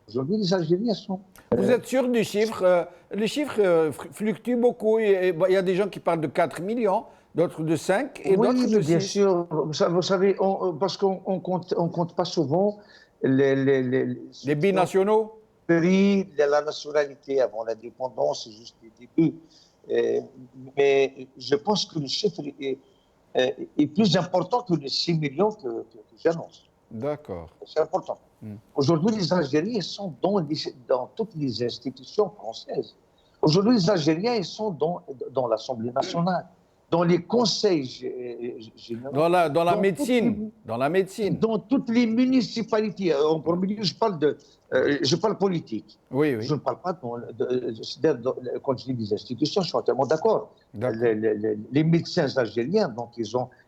Aujourd'hui, les Algériens sont... Vous êtes sûr du chiffre? Les chiffres fluctuent beaucoup. Il y a des gens qui parlent de 4 millions, d'autres de 5 et d'autres de 6. Bien sûr. Vous savez, parce qu'on compte pas souvent les binationaux. La nationalité avant l'indépendance, c'est juste les débuts. Mais je pense que le chiffre est plus important que les 6 millions que j'annonce. D'accord. C'est important. Aujourd'hui, les Algériens sont dans toutes les institutions françaises. Aujourd'hui, les Algériens ils sont dans l'Assemblée nationale, dans les conseils généraux. Dans la médecine. Dans la médecine. Dans toutes les municipalités. En premier lieu, je parle politique. Oui. Je ne parle pas quand je dis des institutions, je suis entièrement d'accord. Les médecins algériens, donc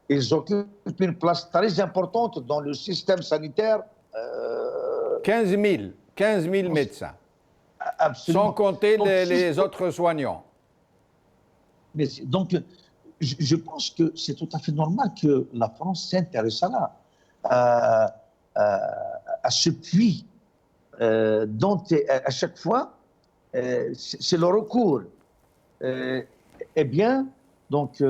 ils occupent une place très importante dans le système sanitaire. 15 000 médecins. Absolument. Sans compter les autres soignants. Mais donc, je pense que c'est tout à fait normal que la France s'intéresse à ce puits dont à chaque fois, c'est le recours. Eh bien, donc,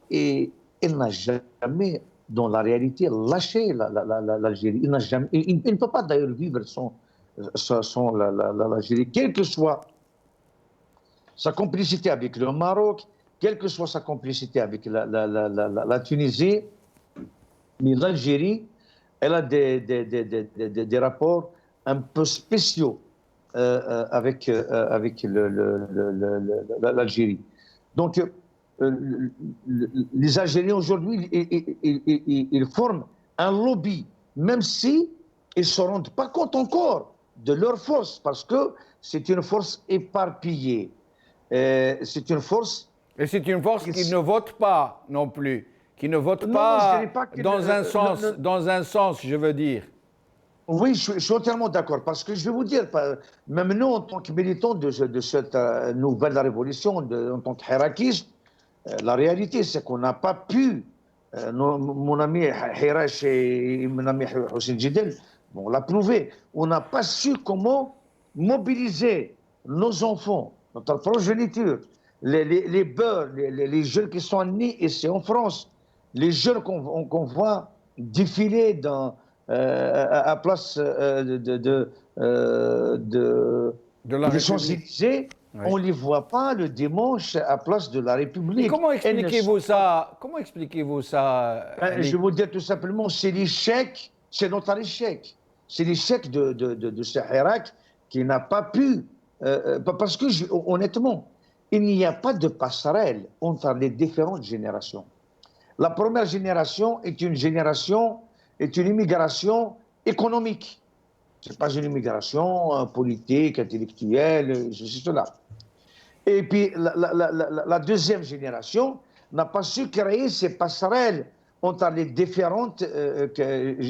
et elle n'a jamais, dans la réalité, lâché l'Algérie. Il ne peut pas d'ailleurs vivre sans l'Algérie, quelle que soit sa complicité avec le Maroc, quelle que soit sa complicité avec la Tunisie, mais l'Algérie, elle a des rapports un peu spéciaux avec l'Algérie. Donc, les Algériens aujourd'hui, ils forment un lobby, même si ils ne se rendent pas compte encore de leur force, parce que c'est une force éparpillée. C'est une force... Et c'est une force qui ne vote pas non plus, qui ne vote pas dans un sens, je veux dire. Oui, je suis entièrement d'accord, parce que je vais vous dire, même nous, en tant que militants de cette nouvelle révolution, en tant qu'hirakistes, la réalité, c'est qu'on n'a pas pu, mon ami Hirash et mon ami Hussein Djidal, on l'a prouvé, on n'a pas su comment mobiliser nos enfants, notre progéniture, les beurs, les jeunes qui sont nés ici en France, les jeunes qu'on voit défiler à place des Champs-Élysées, on ne les voit pas le dimanche à place de la République. Et comment expliquez-vous ça? Comment expliquez-vous ça? Je vais vous dire tout simplement, c'est l'échec, c'est notre échec. C'est l'échec de ce Hirak qui n'a pas pu, parce que honnêtement, il n'y a pas de passerelle entre les différentes générations. La première génération est une immigration économique. Ce n'est pas une immigration politique, intellectuelle, ceci, cela. Et puis la deuxième génération n'a pas su créer ces passerelles entre les différentes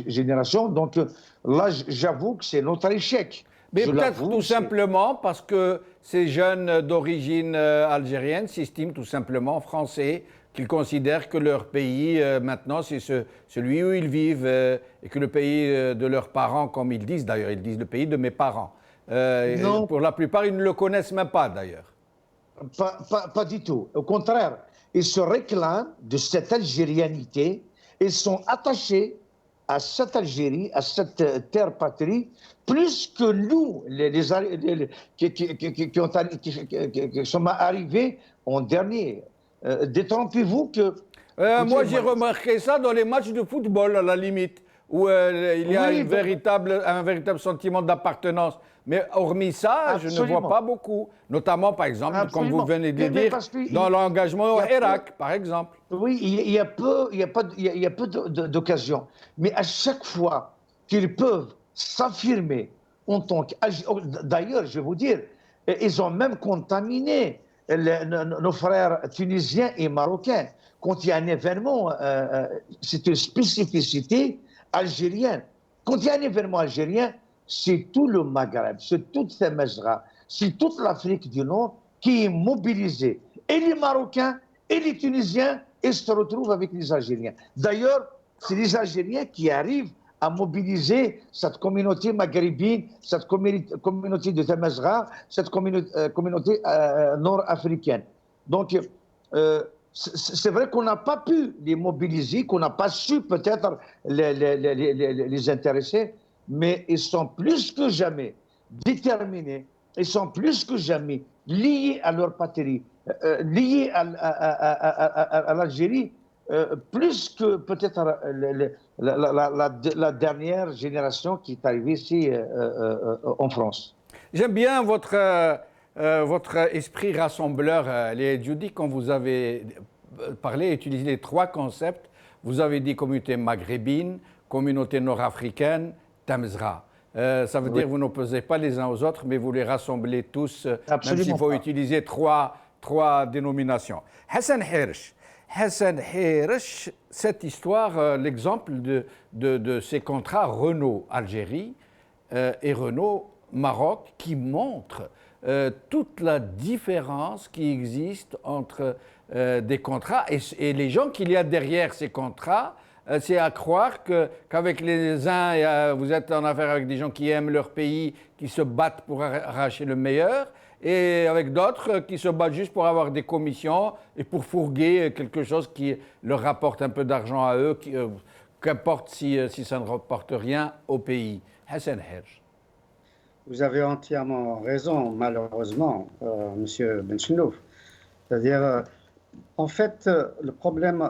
générations. Donc là, j'avoue que c'est notre échec. Mais peut-être tout simplement parce que ces jeunes d'origine algérienne s'estiment tout simplement français, qu'ils considèrent que leur pays, maintenant, c'est celui où ils vivent, et que le pays de leurs parents, comme ils disent d'ailleurs, ils disent le pays de mes parents. Pour la plupart, ils ne le connaissent même pas d'ailleurs. Pas du tout. Au contraire, ils se réclament de cette algérianité, ils sont attachés à cette Algérie, à cette terre patrie, plus que nous, qui sommes arrivés en dernier. Détrompez-vous que... moi, j'ai remarqué ça dans les matchs de football, à la limite, où il y a Oui, un véritable sentiment d'appartenance. Mais hormis ça, je ne vois Absolument. pas beaucoup. Notamment, par exemple, comme Absolument. vous venez de Mais dire, parce que dans l'engagement au il y a Irak, par exemple. Oui, il y a peu d'occasions. Mais à chaque fois qu'ils peuvent s'affirmer en tant que... D'ailleurs, je vais vous dire, ils ont même contaminé nos frères tunisiens et marocains. Quand il y a un événement, c'est une spécificité algérienne. Quand il y a un événement algérien, c'est tout le Maghreb, c'est toute ces Mesra, c'est toute l'Afrique du Nord qui est mobilisée. Et les Marocains et les Tunisiens, et se retrouvent avec les Algériens. D'ailleurs, c'est les Algériens qui arrivent à mobiliser cette communauté maghrébine, cette communauté de Temesra, cette communauté nord-africaine. Donc, c'est vrai qu'on n'a pas pu les mobiliser, qu'on n'a pas su peut-être les intéresser, mais ils sont plus que jamais déterminés, ils sont plus que jamais liés à leur patrie, liés à l'Algérie, plus que peut-être la dernière génération qui est arrivée ici en France. J'aime bien votre esprit rassembleur, les Judy, quand vous avez parlé, utilisé les trois concepts. Vous avez dit communauté maghrébine, communauté nord-africaine, Tamzra. Ça veut dire que vous n'opposez pas les uns aux autres, mais vous les rassemblez tous, Absolument même s'il faut pas. utiliser trois dénominations. Hassan Hirsch, cette histoire, l'exemple de ces contrats Renault-Algérie et Renault-Maroc qui montre toute la différence qui existe entre des contrats et les gens qu'il y a derrière ces contrats. C'est à croire qu'avec les uns, vous êtes en affaire avec des gens qui aiment leur pays, qui se battent pour arracher le meilleur, et avec d'autres qui se battent juste pour avoir des commissions et pour fourguer quelque chose qui leur rapporte un peu d'argent à eux, qu'importe si ça ne rapporte rien au pays. Hassan Hirsch. Vous avez entièrement raison, malheureusement, Monsieur Benchenouf. C'est-à-dire, en fait, le problème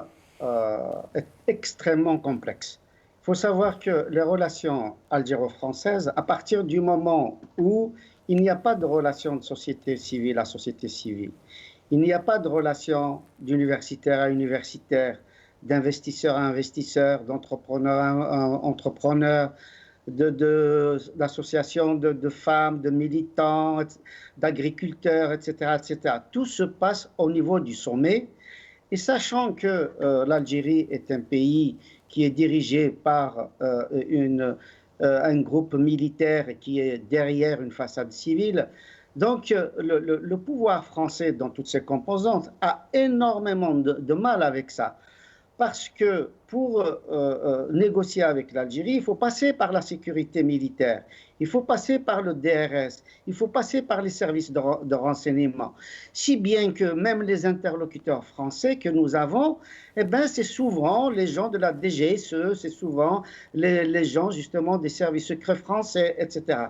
est extrêmement complexe. Il faut savoir que les relations algéro-françaises, à partir du moment où il n'y a pas de relation de société civile à société civile, il n'y a pas de relation d'universitaire à universitaire, d'investisseur à investisseur, d'entrepreneur à entrepreneur, d'associations de femmes, de militants, d'agriculteurs, etc., etc. Tout se passe au niveau du sommet. Et sachant que l'Algérie est un pays qui est dirigé par un groupe militaire qui est derrière une façade civile, donc le pouvoir français dans toutes ses composantes a énormément de mal avec ça. Parce que pour négocier avec l'Algérie, il faut passer par la sécurité militaire, il faut passer par le DRS, il faut passer par les services de renseignement. Si bien que même les interlocuteurs français que nous avons, eh ben, c'est souvent les gens de la DGSE, c'est souvent les gens justement des services secrets français, etc.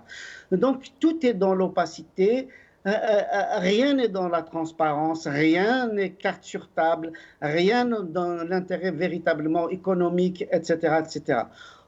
Donc tout est dans l'opacité. Rien n'est dans la transparence, rien n'est carte sur table, rien dans l'intérêt véritablement économique, etc., etc.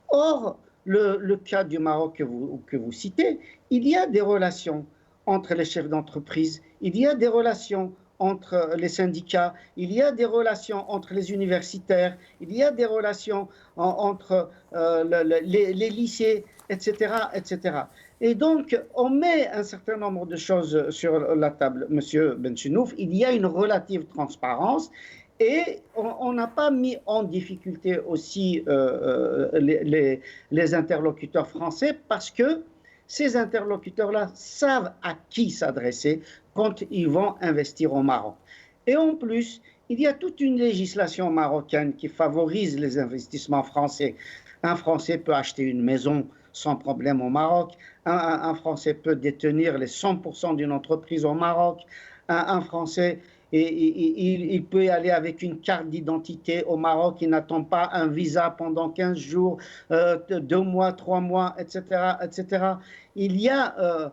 Or, le cas du Maroc que vous citez, il y a des relations entre les chefs d'entreprise, il y a des relations entre les syndicats, il y a des relations entre les universitaires, il y a des relations entre les lycées, etc., etc. Et donc, on met un certain nombre de choses sur la table, Monsieur Benchenouf. Il y a une relative transparence et on n'a pas mis en difficulté aussi les interlocuteurs français parce que ces interlocuteurs-là savent à qui s'adresser quand ils vont investir au Maroc. Et en plus, il y a toute une législation marocaine qui favorise les investissements français. Un Français peut acheter une maison sans problème au Maroc. Un Français peut détenir les 100% d'une entreprise au Maroc. Un Français, il peut y aller avec une carte d'identité au Maroc. Il n'attend pas un visa pendant 15 jours, 2 mois, 3 mois, etc., etc. Il y a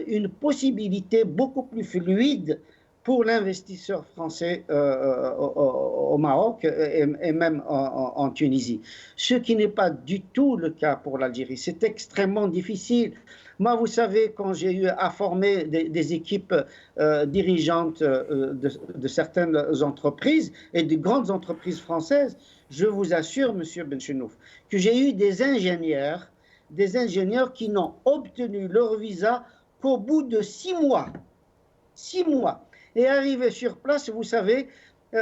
une possibilité beaucoup plus fluide pour l'investisseur français au Maroc et même en Tunisie. Ce qui n'est pas du tout le cas pour l'Algérie. C'est extrêmement difficile. Moi, vous savez, quand j'ai eu à former des équipes dirigeantes de certaines entreprises et de grandes entreprises françaises, je vous assure, Monsieur Benchenouf, que j'ai eu des ingénieurs qui n'ont obtenu leur visa qu'au bout de 6 mois. 6 mois. Et arrivé sur place, vous savez,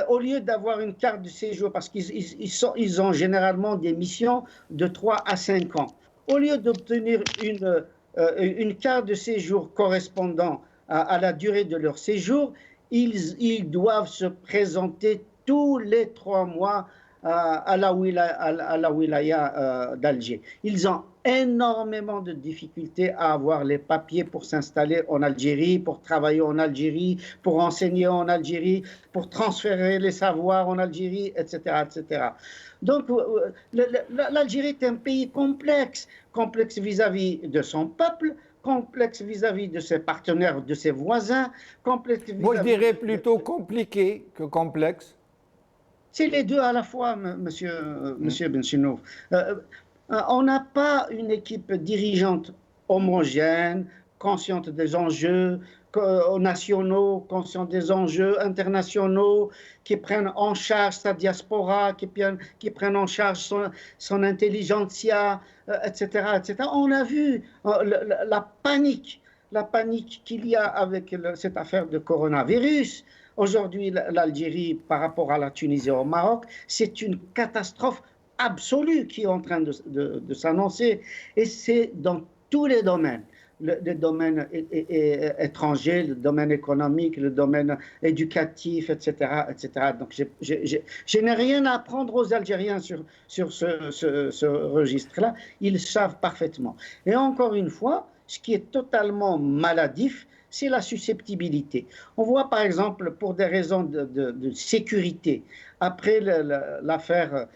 au lieu d'avoir une carte de séjour, parce qu'ils ont généralement des missions de 3 à 5 ans, au lieu d'obtenir une carte de séjour correspondant à la durée de leur séjour, ils doivent se présenter tous les 3 mois à la wilaya d'Alger. Ils ont énormément de difficultés à avoir les papiers pour s'installer en Algérie, pour travailler en Algérie, pour enseigner en Algérie, pour transférer les savoirs en Algérie, etc., etc. Donc, l'Algérie est un pays complexe vis-à-vis de son peuple, complexe vis-à-vis de ses partenaires, de ses voisins, complexe vis-à-vis... Moi, je dirais plutôt compliqué que complexe. C'est les deux à la fois, monsieur Benchenouf. On n'a pas une équipe dirigeante homogène, consciente des enjeux nationaux, consciente des enjeux internationaux, qui prennent en charge sa diaspora, qui prennent en charge son intelligentsia, etc., etc. On a vu la panique qu'il y a avec cette affaire de coronavirus. Aujourd'hui, l'Algérie, par rapport à la Tunisie et au Maroc, c'est une catastrophe absolue qui est en train de s'annoncer. Et c'est dans tous les domaines. Le domaine étranger, le domaine économique, le domaine éducatif, etc., etc. Donc, je n'ai rien à apprendre aux Algériens sur ce registre-là. Ils savent parfaitement. Et encore une fois, ce qui est totalement maladif, c'est la susceptibilité. On voit par exemple, pour des raisons de sécurité, après l'affaire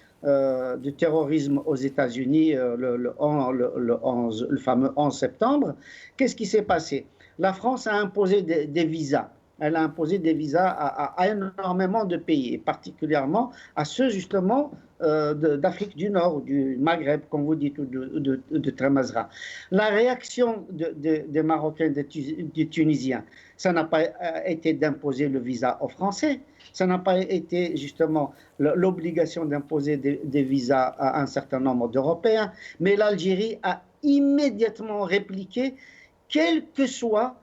du terrorisme aux États-Unis, le fameux 11 septembre, qu'est-ce qui s'est passé? La France a imposé des visas. Elle a imposé des visas à énormément de pays, et particulièrement à ceux justement d'Afrique du Nord, ou du Maghreb, comme vous dites, ou de Tramazra. La réaction des Marocains, des Tunisiens, ça n'a pas été d'imposer le visa aux Français, ça n'a pas été justement l'obligation d'imposer des visas à un certain nombre d'Européens, mais l'Algérie a immédiatement répliqué, quels que soient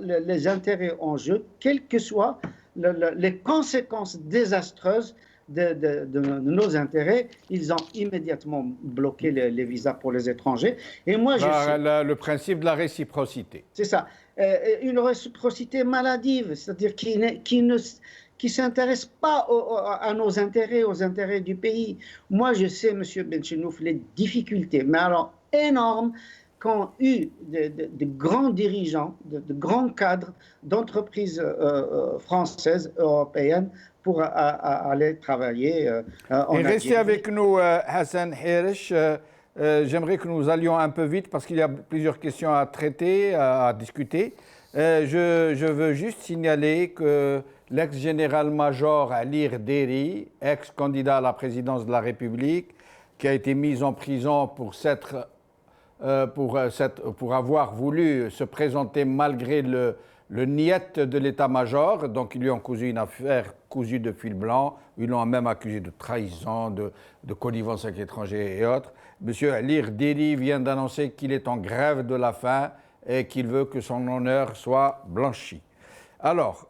les intérêts en jeu, quelles que soient les conséquences désastreuses de nos intérêts, ils ont immédiatement bloqué les visas pour les étrangers. Et moi, le principe de la réciprocité. C'est ça. Une réciprocité maladive, c'est-à-dire qui ne s'intéresse pas à nos intérêts, aux intérêts du pays. Moi, je sais, M. Benchenouf, les difficultés, mais alors énormes, qu'ont eu de grands dirigeants, de grands cadres d'entreprises françaises, européennes, pour aller travailler en Algérie. Et restez avec nous, Hassan Herish. J'aimerais que nous allions un peu vite parce qu'il y a plusieurs questions à traiter, à discuter. Je veux juste signaler que l'ex-général-major Ali Rderi, ex-candidat à la présidence de la République, qui a été mis en prison pour avoir voulu se présenter malgré le niet de l'état-major, donc ils lui ont cousu une affaire cousue de fil blanc, ils l'ont même accusé de trahison, de connivence avec l'étranger et autres. Monsieur Ali Rderi vient d'annoncer qu'il est en grève de la faim et qu'il veut que son honneur soit blanchi. Alors,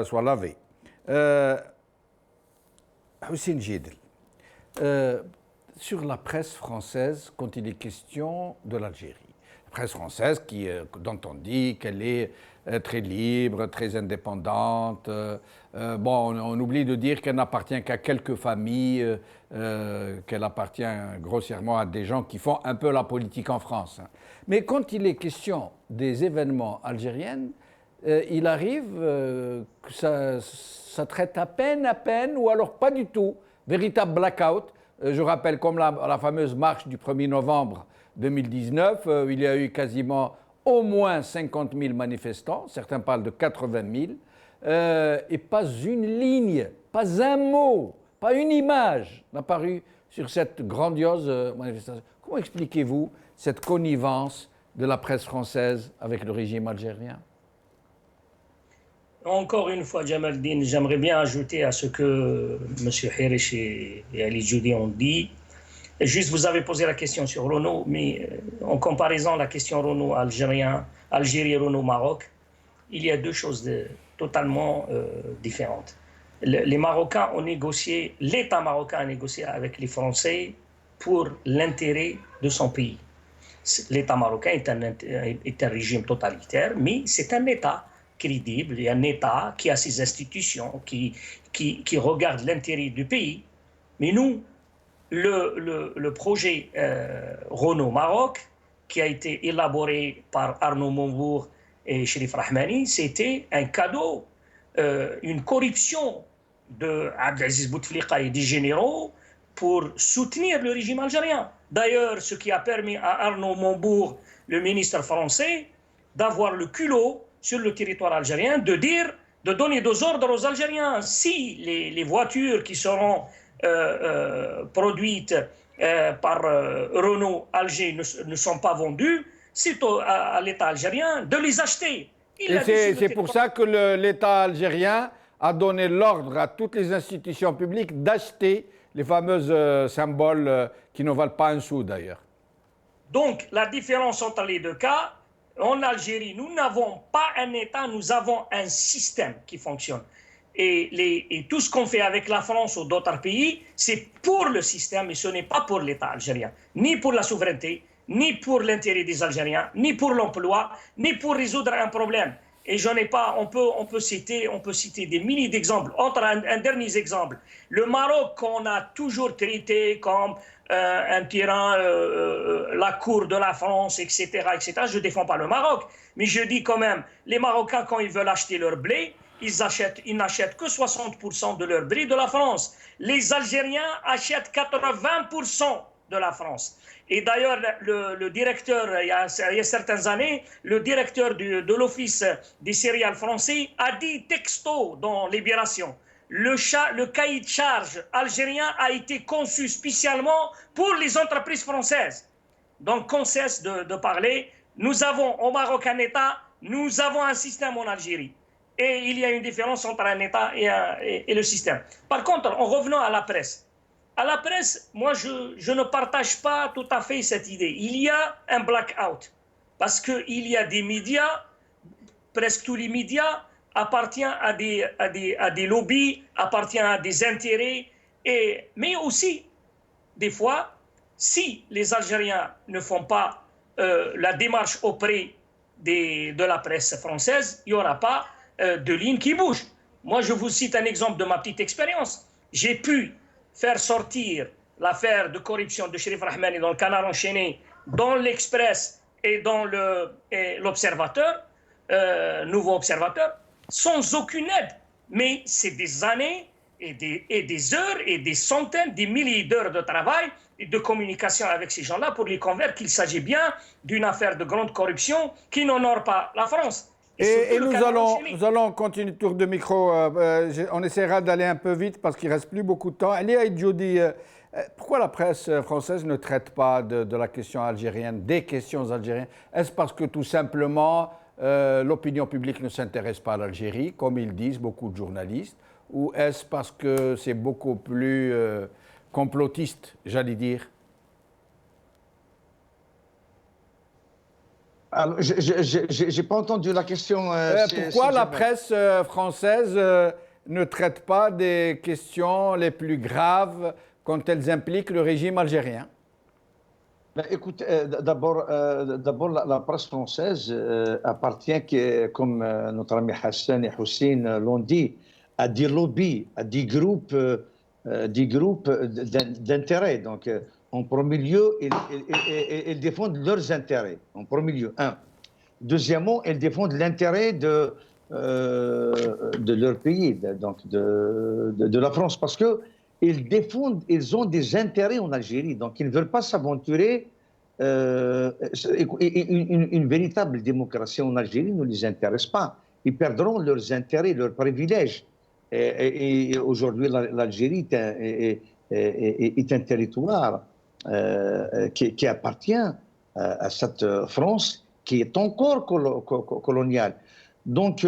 soit lavé. Hussein Jidl, sur la presse française, quand il est question de l'Algérie, la presse française dont on dit qu'elle est très libre, très indépendante. On oublie de dire qu'elle n'appartient qu'à quelques familles, qu'elle appartient grossièrement à des gens qui font un peu la politique en France. Mais quand il est question des événements algériens, il arrive que ça traite à peine, ou alors pas du tout. Véritable blackout. Je rappelle comme la fameuse marche du 1er novembre 2019, il y a eu quasiment au moins 50 000 manifestants, certains parlent de 80 000. et pas une ligne, pas un mot, pas une image n'a paru sur cette grandiose manifestation. Comment expliquez-vous cette connivence de la presse française avec le régime algérien? Encore une fois, Jamaldine, j'aimerais bien ajouter à ce que M. Hirish et Ali Djoudi ont dit. Juste, vous avez posé la question sur Renault, mais en comparaison la question Renault algérien, Algérie, Renault Maroc, il y a deux choses totalement différentes. Les Marocains ont négocié, l'État marocain a négocié avec les Français pour l'intérêt de son pays. L'État marocain est un régime totalitaire, mais c'est un État crédible et un État qui a ses institutions, qui regarde l'intérêt du pays. Mais nous, le projet Renault Maroc, qui a été élaboré par Arnaud Montebourg et Cherif Rahmani, c'était un cadeau, une corruption de Abdelaziz Bouteflika et des généraux pour soutenir le régime algérien. D'ailleurs, ce qui a permis à Arnaud Montebourg, le ministre français, d'avoir le culot sur le territoire algérien, de donner des ordres aux Algériens. Si les voitures qui seront produites par Renault Alger ne sont pas vendues, c'est à l'État algérien de les acheter. Et c'est pour ça que l'État algérien a donné l'ordre à toutes les institutions publiques d'acheter les fameux symboles qui ne valent pas un sou d'ailleurs. Donc la différence entre les deux cas, en Algérie, nous n'avons pas un État, nous avons un système qui fonctionne. Et tout ce qu'on fait avec la France ou d'autres pays, c'est pour le système et ce n'est pas pour l'État algérien, ni pour la souveraineté, ni pour l'intérêt des Algériens, ni pour l'emploi, ni pour résoudre un problème. Et j'en ai pas, on peut citer des milliers d'exemples. Entre un dernier exemple, le Maroc qu'on a toujours traité comme un tyran, la cour de la France, etc., etc. Je ne défends pas le Maroc, mais je dis quand même, les Marocains, quand ils veulent acheter leur blé, ils n'achètent que 60% de leur blé de la France. Les Algériens achètent 80% de la France. Et d'ailleurs, le directeur, il y a certaines années, le directeur de l'Office des céréales français a dit texto dans Libération, le cahier de charge algérien a été conçu spécialement pour les entreprises françaises. Donc, qu'on cesse de parler. Nous avons au Maroc un État, nous avons un système en Algérie. Et il y a une différence entre un État et le système. Par contre, en revenant à la presse, moi, je ne partage pas tout à fait cette idée. Il y a un blackout parce qu'il y a des médias, presque tous les médias appartiennent à des lobbies, appartiennent à des intérêts, mais aussi, des fois, si les Algériens ne font pas la démarche auprès de la presse française, il n'y aura pas de ligne qui bouge. Moi, je vous cite un exemple de ma petite expérience. J'ai pu faire sortir l'affaire de corruption de Cherif Rahmani dans le Canard enchaîné, dans l'Express et dans l'Observateur, Nouveau Observateur, sans aucune aide. Mais c'est des années et des heures et des centaines, des milliers d'heures de travail et de communication avec ces gens-là pour les convaincre qu'il s'agit bien d'une affaire de grande corruption qui n'honore pas la France. Et nous allons continuer le tour de micro. On essaiera d'aller un peu vite parce qu'il ne reste plus beaucoup de temps. Ali Djoudi, pourquoi la presse française ne traite pas de la question algérienne, des questions algériennes? Est-ce parce que tout simplement l'opinion publique ne s'intéresse pas à l'Algérie, comme ils disent beaucoup de journalistes? Ou est-ce parce que c'est beaucoup plus complotiste, j'allais dire? Alors, je n'ai pas entendu la question. Pourquoi la presse française ne traite pas des questions les plus graves quand elles impliquent le régime algérien? Ben, écoute, d'abord, la presse française appartient, comme notre ami Hassan et Hussein l'ont dit, à des lobbies, à des groupes d'intérêt. Donc, en premier lieu, ils défendent leurs intérêts, en premier lieu, un. Deuxièmement, ils défendent l'intérêt de leur pays, donc de la France, parce qu'ils ont des intérêts en Algérie, donc ils ne veulent pas s'aventurer. Une véritable démocratie en Algérie ne les intéresse pas. ils perdront leurs intérêts, leurs privilèges. Et aujourd'hui, l'Algérie est un territoire qui appartient à cette France qui est encore coloniale. Donc,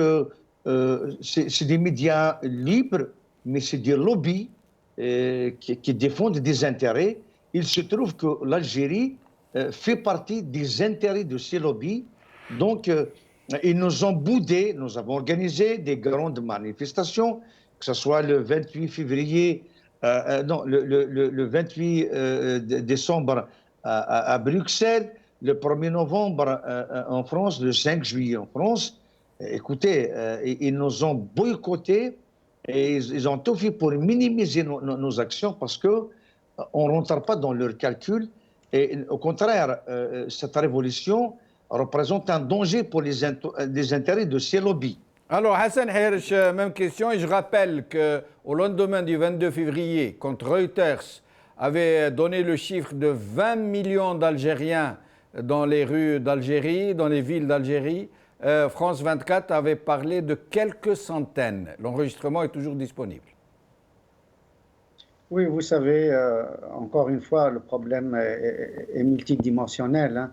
c'est des médias libres, mais c'est des lobbies qui défendent des intérêts. Il se trouve que l'Algérie fait partie des intérêts de ces lobbies. Donc, ils nous ont boudés. Nous avons organisé des grandes manifestations, que ce soit le 28 février, le 28 décembre à Bruxelles, le 1er novembre en France, le 5 juillet en France. Écoutez, ils nous ont boycottés et ils ont tout fait pour minimiser nos actions parce qu'on ne rentre pas dans leurs calculs. Et au contraire, cette révolution représente un danger pour les intérêts de ces lobbies. Alors, Hassan Hersh, même question. Et je rappelle qu'au lendemain du 22 février, quand Reuters avait donné le chiffre de 20 millions d'Algériens dans les rues d'Algérie, dans les villes d'Algérie, France 24 avait parlé de quelques centaines. L'enregistrement est toujours disponible. Oui, vous savez, encore une fois, le problème est multidimensionnel. Hein.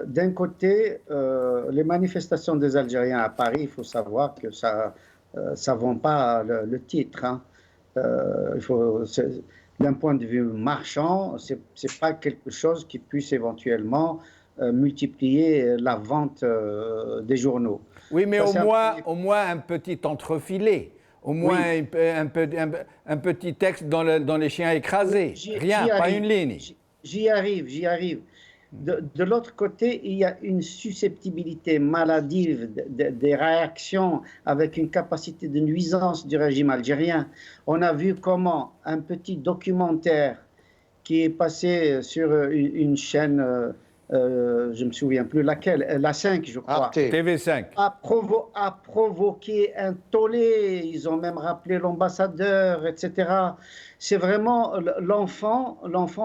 D'un côté, les manifestations des Algériens à Paris, il faut savoir que ça ne vend pas le titre. Hein. D'un point de vue marchand, ce n'est pas quelque chose qui puisse éventuellement multiplier la vente des journaux. Oui, mais au moins un petit entrefilet, au moins oui. un petit texte dans les chiens écrasés. Rien, pas une ligne. J'y arrive. De l'autre côté, il y a une susceptibilité maladive des réactions avec une capacité de nuisance du régime algérien. On a vu comment un petit documentaire qui est passé sur une chaîne, je ne me souviens plus laquelle, la 5 je crois, TV5, a provoqué un tollé, ils ont même rappelé l'ambassadeur, etc. C'est vraiment l'enfant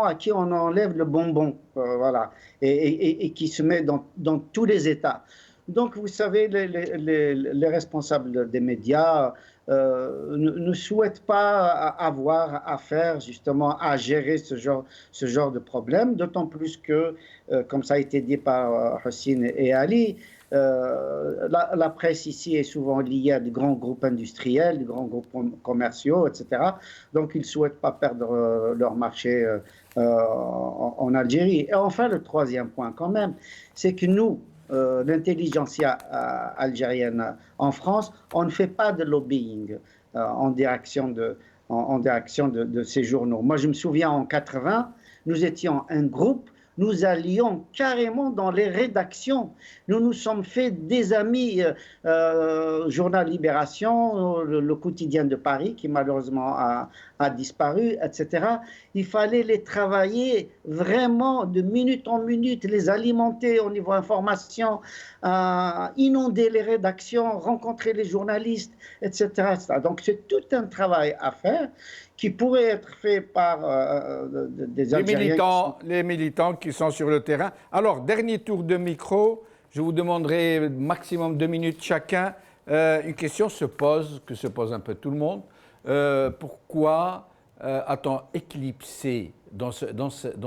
à qui on enlève le bonbon, voilà, et qui se met dans tous les états. Donc, vous savez, les responsables des médias ne souhaitent pas avoir affaire justement à gérer ce genre de problème, d'autant plus que, comme ça a été dit par Hossein et Ali, la presse ici est souvent liée à des grands groupes industriels, des grands groupes commerciaux, etc. Donc, ils ne souhaitent pas perdre leur marché en Algérie. Et enfin, le troisième point quand même, c'est que nous, l'intelligentsia algérienne en France, on ne fait pas de lobbying en direction de ces journaux. Moi, je me souviens en 80, nous étions un groupe, nous allions carrément dans les rédactions. Nous nous sommes fait des amis, Journal Libération, le quotidien de Paris, qui malheureusement a disparu, etc. Il fallait les travailler vraiment de minute en minute, les alimenter au niveau information, inonder les rédactions, rencontrer les journalistes, etc. Donc c'est tout un travail à faire qui pourrait être fait par des Algériens. Les militants qui sont sur le terrain. Alors, dernier tour de micro. Je vous demanderai maximum 2 minutes chacun. Une question se pose un peu tout le monde. Pourquoi a-t-on éclipsé dans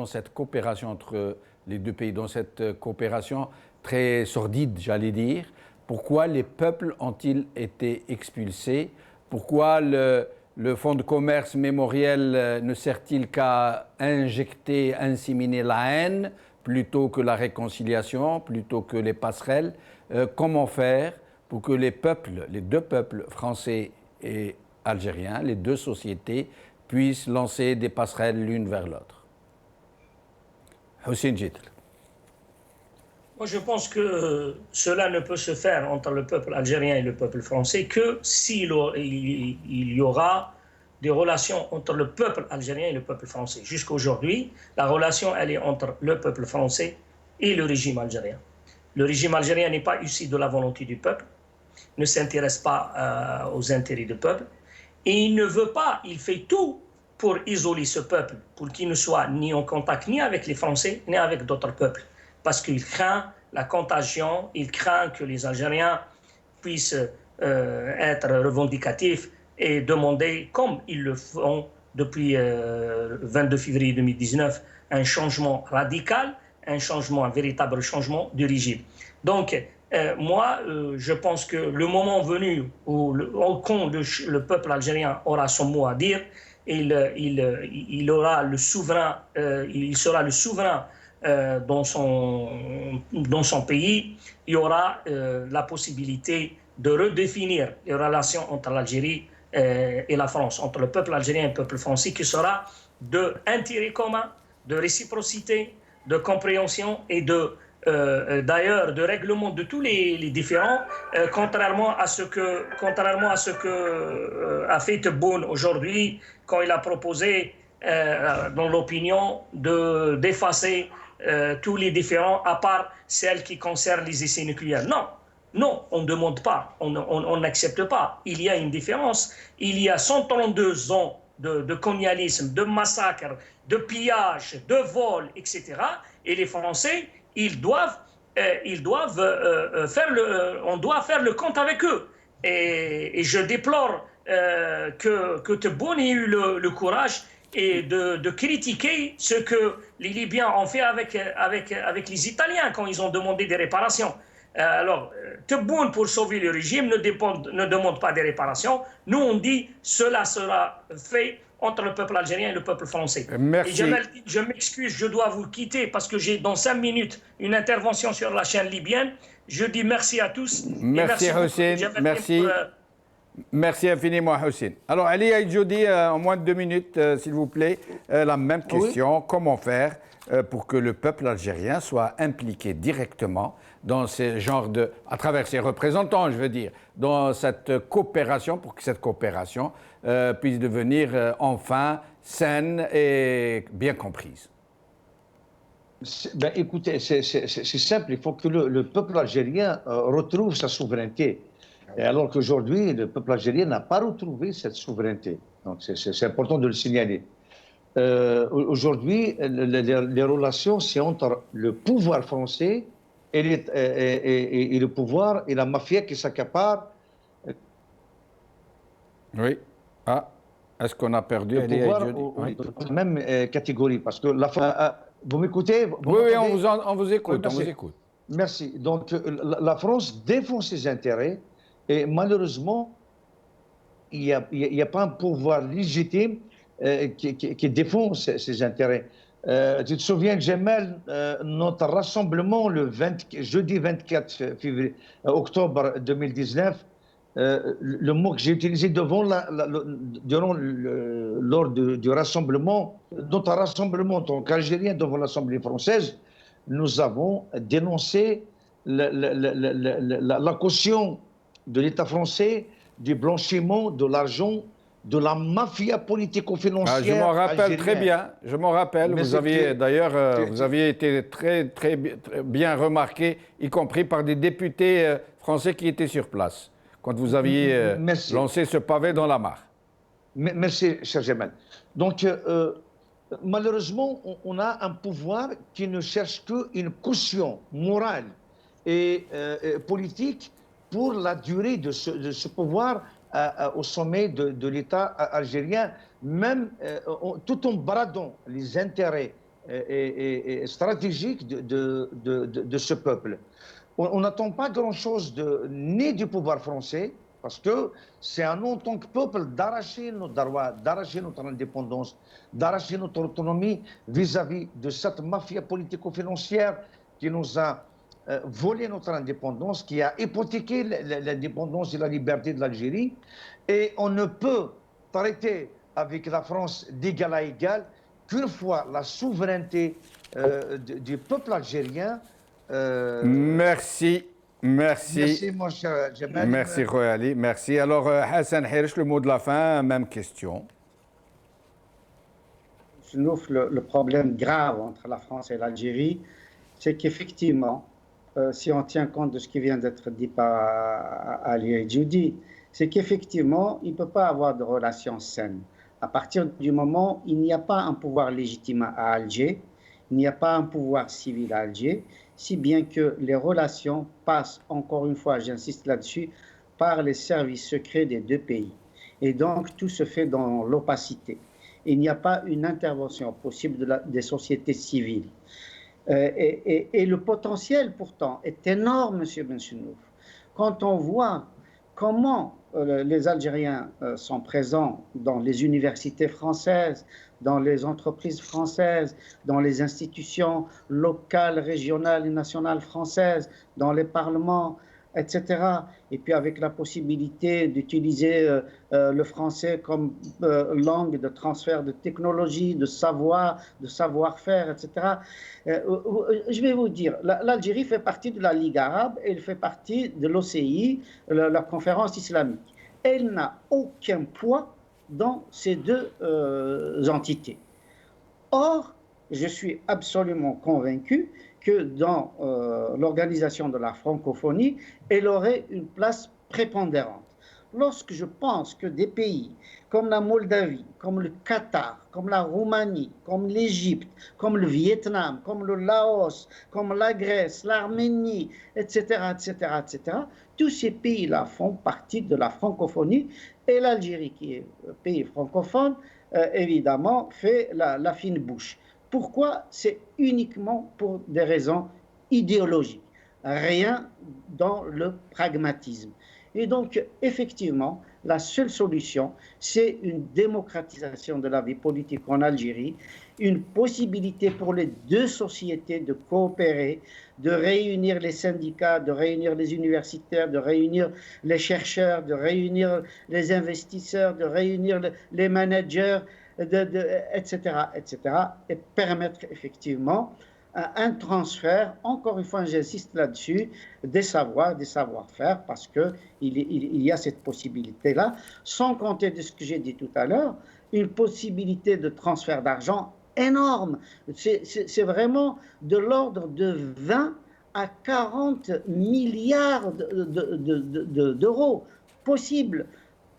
cette coopération entre les deux pays, dans cette coopération très sordide, j'allais dire, pourquoi les peuples ont-ils été expulsés? Pourquoi le fonds de commerce mémoriel ne sert-il qu'à injecter, inséminer la haine plutôt que la réconciliation, plutôt que les passerelles? Comment faire pour que les deux peuples français et algériens, les deux sociétés, puissent lancer des passerelles l'une vers l'autre? Hossein Jitl. Moi, je pense que cela ne peut se faire entre le peuple algérien et le peuple français que s'il y aura des relations entre le peuple algérien et le peuple français. Jusqu'aujourd'hui, la relation, elle est entre le peuple français et le régime algérien. Le régime algérien n'est pas issu de la volonté du peuple, ne s'intéresse pas aux intérêts du peuple, et il ne veut pas, il fait tout pour isoler ce peuple, pour qu'il ne soit ni en contact ni avec les Français, ni avec d'autres peuples. Parce qu'il craint la contagion, il craint que les Algériens puissent être revendicatifs et demander, comme ils le font depuis le 22 février 2019, un changement radical, un véritable changement du régime. Donc, moi, je pense que le moment venu où quand le peuple algérien aura son mot à dire, il aura le souverain, il sera le souverain dans son pays, il y aura la possibilité de redéfinir les relations entre l'Algérie et la France, entre le peuple algérien et le peuple français, qui sera d'intérêt commun, de réciprocité, de compréhension et d'ailleurs de règlement de tous les différends, contrairement à ce que a fait Tebboune aujourd'hui quand il a proposé dans l'opinion d'effacer tous les différends à part celles qui concernent les essais nucléaires. Non, on ne demande pas, on n'accepte pas. Il y a une différence. Il y a 132 ans de colonialisme, de massacres, de pillages, de vols, etc. Et les Français, on doit faire le compte avec eux. Et je déplore que Tebboune ait eu le courage de critiquer ce que les Libyens ont fait avec les Italiens quand ils ont demandé des réparations. Alors, Tebboune, pour sauver le régime, ne demande pas des réparations. Nous, on dit cela sera fait entre le peuple algérien et le peuple français. Merci. Et je m'excuse, je dois vous quitter parce que j'ai dans 5 minutes une intervention sur la chaîne libyenne. Je dis merci à tous. Merci Hussein, merci. Merci infiniment Hussein. Alors Ali Aïdjoudi, en moins de 2 minutes, s'il vous plaît, la même question. Oui. Comment faire pour que le peuple algérien soit impliqué directement dans ces genres à travers ses représentants, je veux dire, dans cette coopération, pour que cette coopération puisse devenir enfin saine et bien comprise? Ben, écoutez, c'est simple, il faut que le peuple algérien retrouve sa souveraineté. Et alors qu'aujourd'hui, le peuple algérien n'a pas retrouvé cette souveraineté. Donc c'est important de le signaler. Aujourd'hui, les relations, c'est entre le pouvoir français et le pouvoir et la mafia qui s'accapare. Oui. Ah, est-ce qu'on a perdu le pouvoir oui. Même catégorie, parce que vous m'écoutez? Oui, on vous écoute, on vous écoute. Merci. Donc, la France défend ses intérêts et malheureusement, il n'y a pas un pouvoir légitime qui défend ses intérêts. Tu te souviens, Jamel, notre rassemblement le jeudi 24 octobre 2019, le mot que j'ai utilisé lors du rassemblement, notre rassemblement en tant qu'Algériens devant l'Assemblée française, nous avons dénoncé la caution de l'État français du blanchiment de l'argent de la mafia politico-financière. Je m'en rappelle algérienne. Très bien, je m'en rappelle. Mais vous aviez d'ailleurs, vous aviez été très bien remarqué, y compris par des députés français qui étaient sur place, quand vous aviez lancé ce pavé dans la mare. Merci, cher Jamal. Donc, malheureusement, on a un pouvoir qui ne cherche qu'une caution morale et politique pour la durée de ce pouvoir au sommet de l'État algérien, même tout en bradant les intérêts stratégiques de ce peuple. On n'attend pas grand-chose ni du pouvoir français, parce que c'est à nous, en tant que peuple, d'arracher nos droits, d'arracher notre indépendance, d'arracher notre autonomie vis-à-vis de cette mafia politico-financière qui nous a volé notre indépendance, qui a hypothéqué l'indépendance et la liberté de l'Algérie. Et on ne peut traiter avec la France d'égal à égal qu'une fois la souveraineté du peuple algérien. Merci. Merci, mon cher Jamal. Merci, Royali. Merci. Alors, Hassan Hirsch, le mot de la fin, même question. Je trouve le problème grave entre la France et l'Algérie, c'est qu'effectivement, si on tient compte de ce qui vient d'être dit par Ali Aïdjoudi, c'est qu'effectivement, il ne peut pas avoir de relations saines. À partir du moment où il n'y a pas un pouvoir légitime à Alger, il n'y a pas un pouvoir civil à Alger, si bien que les relations passent, encore une fois, j'insiste là-dessus, par les services secrets des deux pays. Et donc, tout se fait dans l'opacité. Il n'y a pas une intervention possible des sociétés civiles. Et le potentiel, pourtant, est énorme, M. Benchenouf. Quand on voit comment les Algériens sont présents dans les universités françaises, dans les entreprises françaises, dans les institutions locales, régionales et nationales françaises, dans les parlements, etc. Et puis avec la possibilité d'utiliser le français comme langue de transfert de technologie, de savoir, de savoir-faire, etc. Je vais vous dire, l'Algérie fait partie de la Ligue arabe et elle fait partie de l'OCI, la conférence islamique. Elle n'a aucun poids dans ces deux entités. Or, je suis absolument convaincu que dans l'organisation de la francophonie, elle aurait une place prépondérante. Lorsque je pense que des pays comme la Moldavie, comme le Qatar, comme la Roumanie, comme l'Égypte, comme le Vietnam, comme le Laos, comme la Grèce, l'Arménie, etc., etc., etc., tous ces pays-là font partie de la francophonie et l'Algérie, qui est un pays francophone, évidemment, fait la fine bouche. Pourquoi? C'est uniquement pour des raisons idéologiques, rien dans le pragmatisme. Et donc, effectivement, la seule solution, c'est une démocratisation de la vie politique en Algérie, une possibilité pour les deux sociétés de coopérer, de réunir les syndicats, de réunir les universitaires, de réunir les chercheurs, de réunir les investisseurs, de réunir les managers, etc., etc., et permettre effectivement un transfert, encore une fois j'insiste là-dessus, des savoirs, des savoir-faire, parce qu'il y a cette possibilité-là, sans compter de ce que j'ai dit tout à l'heure, une possibilité de transfert d'argent énorme. C'est vraiment de l'ordre de 20 à 40 milliards d'euros possibles,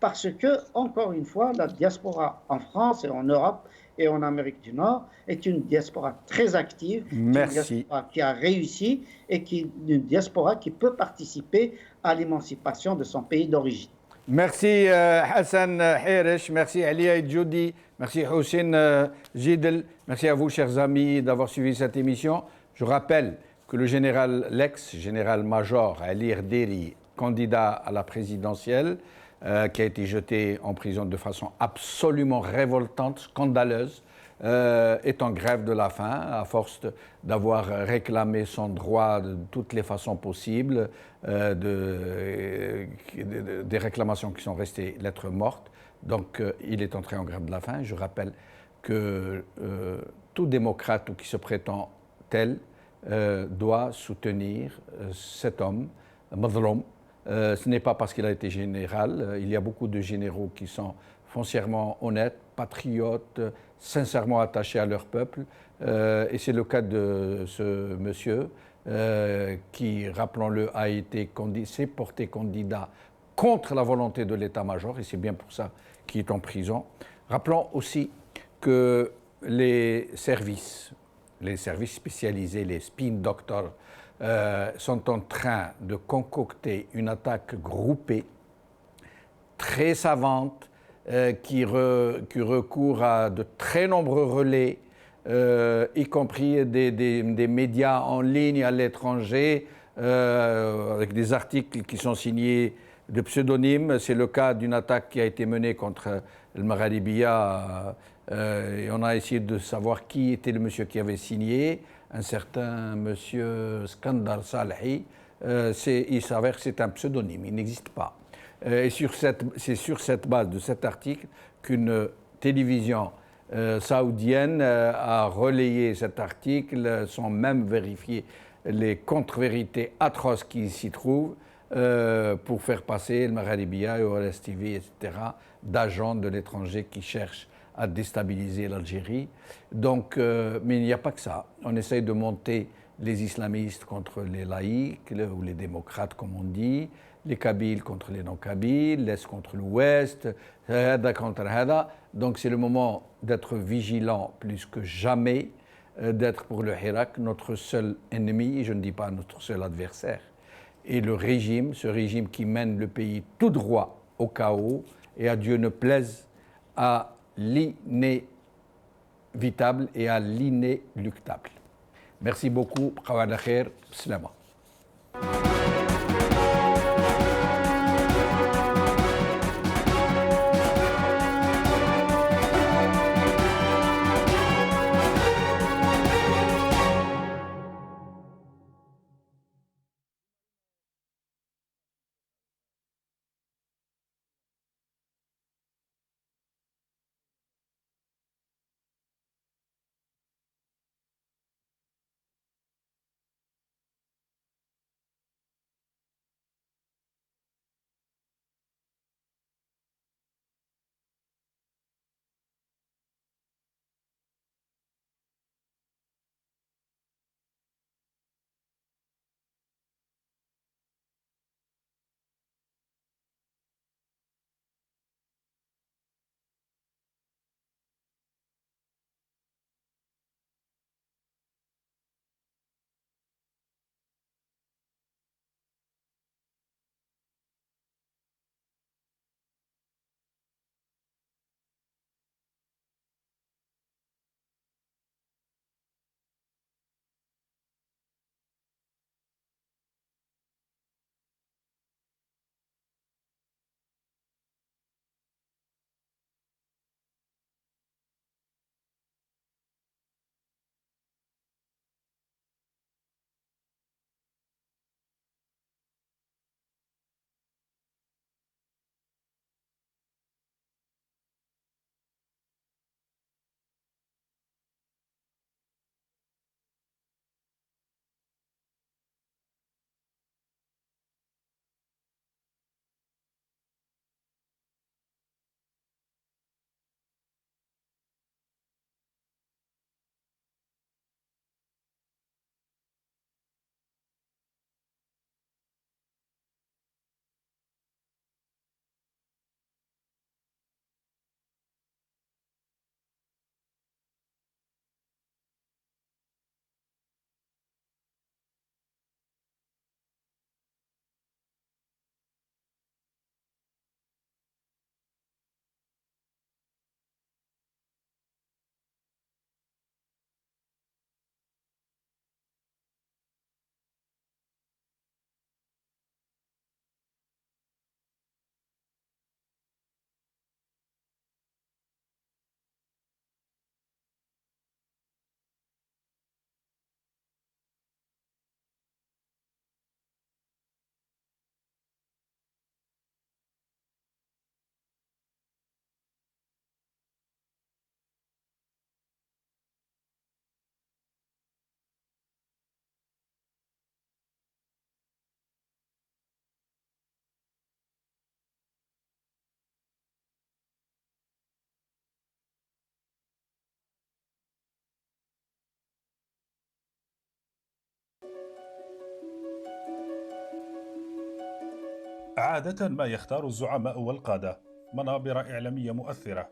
parce que, encore une fois, la diaspora en France et en Europe et en Amérique du Nord est une diaspora très active, une diaspora qui a réussi et une diaspora qui peut participer à l'émancipation de son pays d'origine. Merci Hassan Herish, merci Ali Aïdjoudi, merci Hossein Jidel, merci à vous chers amis d'avoir suivi cette émission. Je rappelle que le général, l'ex-général-major Ali Erderi, candidat à la présidentielle, qui a été jeté en prison de façon absolument révoltante, scandaleuse, est en grève de la faim à force d'avoir réclamé son droit de toutes les façons possibles, des réclamations qui sont restées lettres mortes. Donc il est entré en grève de la faim. Je rappelle que tout démocrate ou qui se prétend tel doit soutenir cet homme, Madloum. Ce n'est pas parce qu'il a été général. Il y a beaucoup de généraux qui sont foncièrement honnêtes, patriotes, sincèrement attachés à leur peuple. Et c'est le cas de ce monsieur qui, rappelons-le, s'est porté candidat contre la volonté de l'état-major, et c'est bien pour ça qu'il est en prison. Rappelons aussi que les services spécialisés, les spin doctors, sont en train de concocter une attaque groupée, très savante, qui recourt à de très nombreux relais, y compris des médias en ligne à l'étranger, avec des articles qui sont signés de pseudonymes. C'est le cas d'une attaque qui a été menée contre le Magharibiya, et on a essayé de savoir qui était le monsieur qui avait signé, un certain monsieur Skandar Salhi. Il s'avère que c'est un pseudonyme, il n'existe pas. Et c'est sur cette base de cet article qu'une télévision saoudienne a relayé cet article sans même vérifier les contre-vérités atroces qui s'y trouvent pour faire passer le Magharibiya et OLS TV, etc., d'agents de l'étranger qui cherchent à déstabiliser l'Algérie. Donc, mais il n'y a pas que ça. On essaye de monter les islamistes contre les laïcs, ou les démocrates comme on dit, les Kabyles contre les non-Kabyles, l'Est contre l'Ouest, Hada contre Hada. Donc c'est le moment d'être vigilant plus que jamais, d'être pour le Hirak notre seul ennemi, je ne dis pas notre seul adversaire. et le régime, ce régime qui mène le pays tout droit au chaos et à Dieu ne plaise à l'inévitable et à l'inéluctable. Merci beaucoup. Khawad khair. Slama. عادة ما يختار الزعماء والقادة منابر إعلامية مؤثرة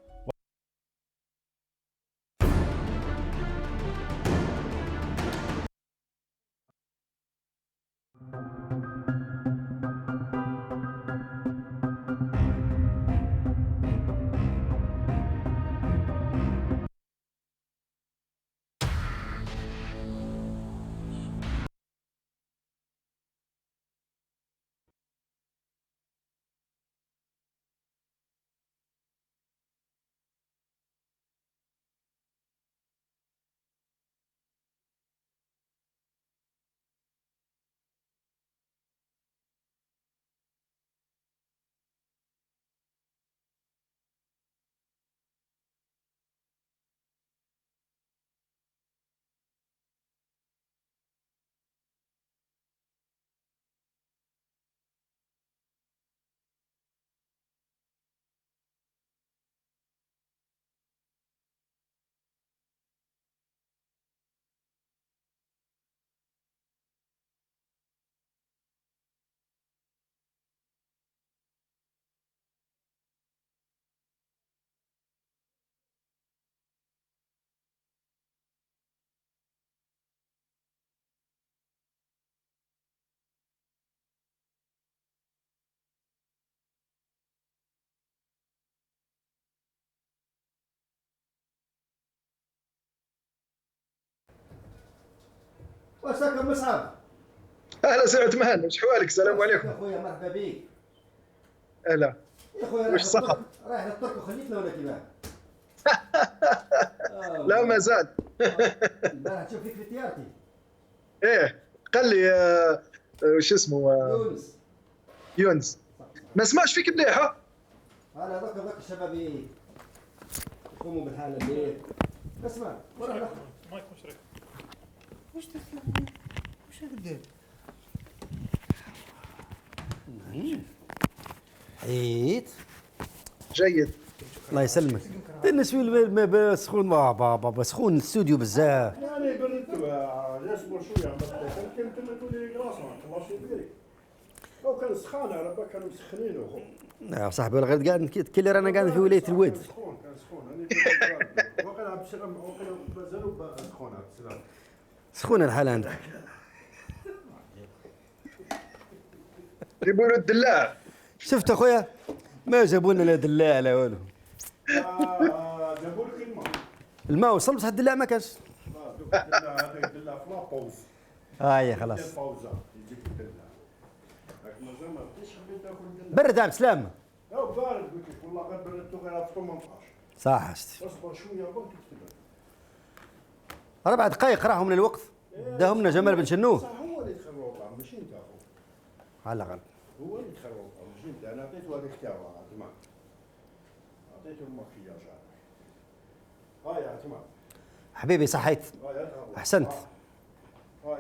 واش راكم مصعب؟ اهلا سي عثمان، واش حوالك؟ السلام عليكم. اخويا مرحبا بك. اهلا. يا اخويا واش صحة؟ رايح للترك وخليتنا ولا كيفاه؟ لا ما زال. البارح نشوف فيك في تيارتي. ايه قال لي وش اسمه يونس. يونس ما سمعش فيك مليح. انا ذاك الشباب يقوموا بالحاله الليل. اسمع وراح ناخذ مايك مشرك. واش هذا حيت جيد. الله يسلمك. بالنسبه للماء سخون بابا سخون الاستوديو بزاف. يعني قلت يصبر شويه كنت تقول لي راسك ماشي بيري لو كان سخان على بالك كانوا مسخنينه. يا صاحبي ولا غير قاعد كي اللي رانا قاعدين في ولايه الواد. سخون كان سخون انا واقيلا عبد السلام واقيلا مازالوا سخون عبد السلام. سخون الحال عندك. يقولوا الدلاع. شفت اخويا ما جابوا لنا لا دلاع لا والو. جابوا لك الماء. الماء وصل بصح الدلاع ما كانش. هذاك الدلاع في لابوز. يا خلاص. الباوزه يجيك الدلاع. راك مازال ما بديتش حبيت تاكل الدلاع. برد عبد السلام. بارد قلت لك والله غير بردتو غير في 18. صح اشتي. اصبر شويه برك تكتب. 4 دقائق راحوا من الوقت. داهم لنا جمال بن شنوه. صح هو اللي دخل الوضع ماشي انت اخو. على الاقل. هو اللي دخل الوضع ماشي انت. انا عطيته هذيك تاعو عثمان. عطيته المكياج هذا. هاي يا عثمان. حبيبي صحيت. هاي احسنت. هاي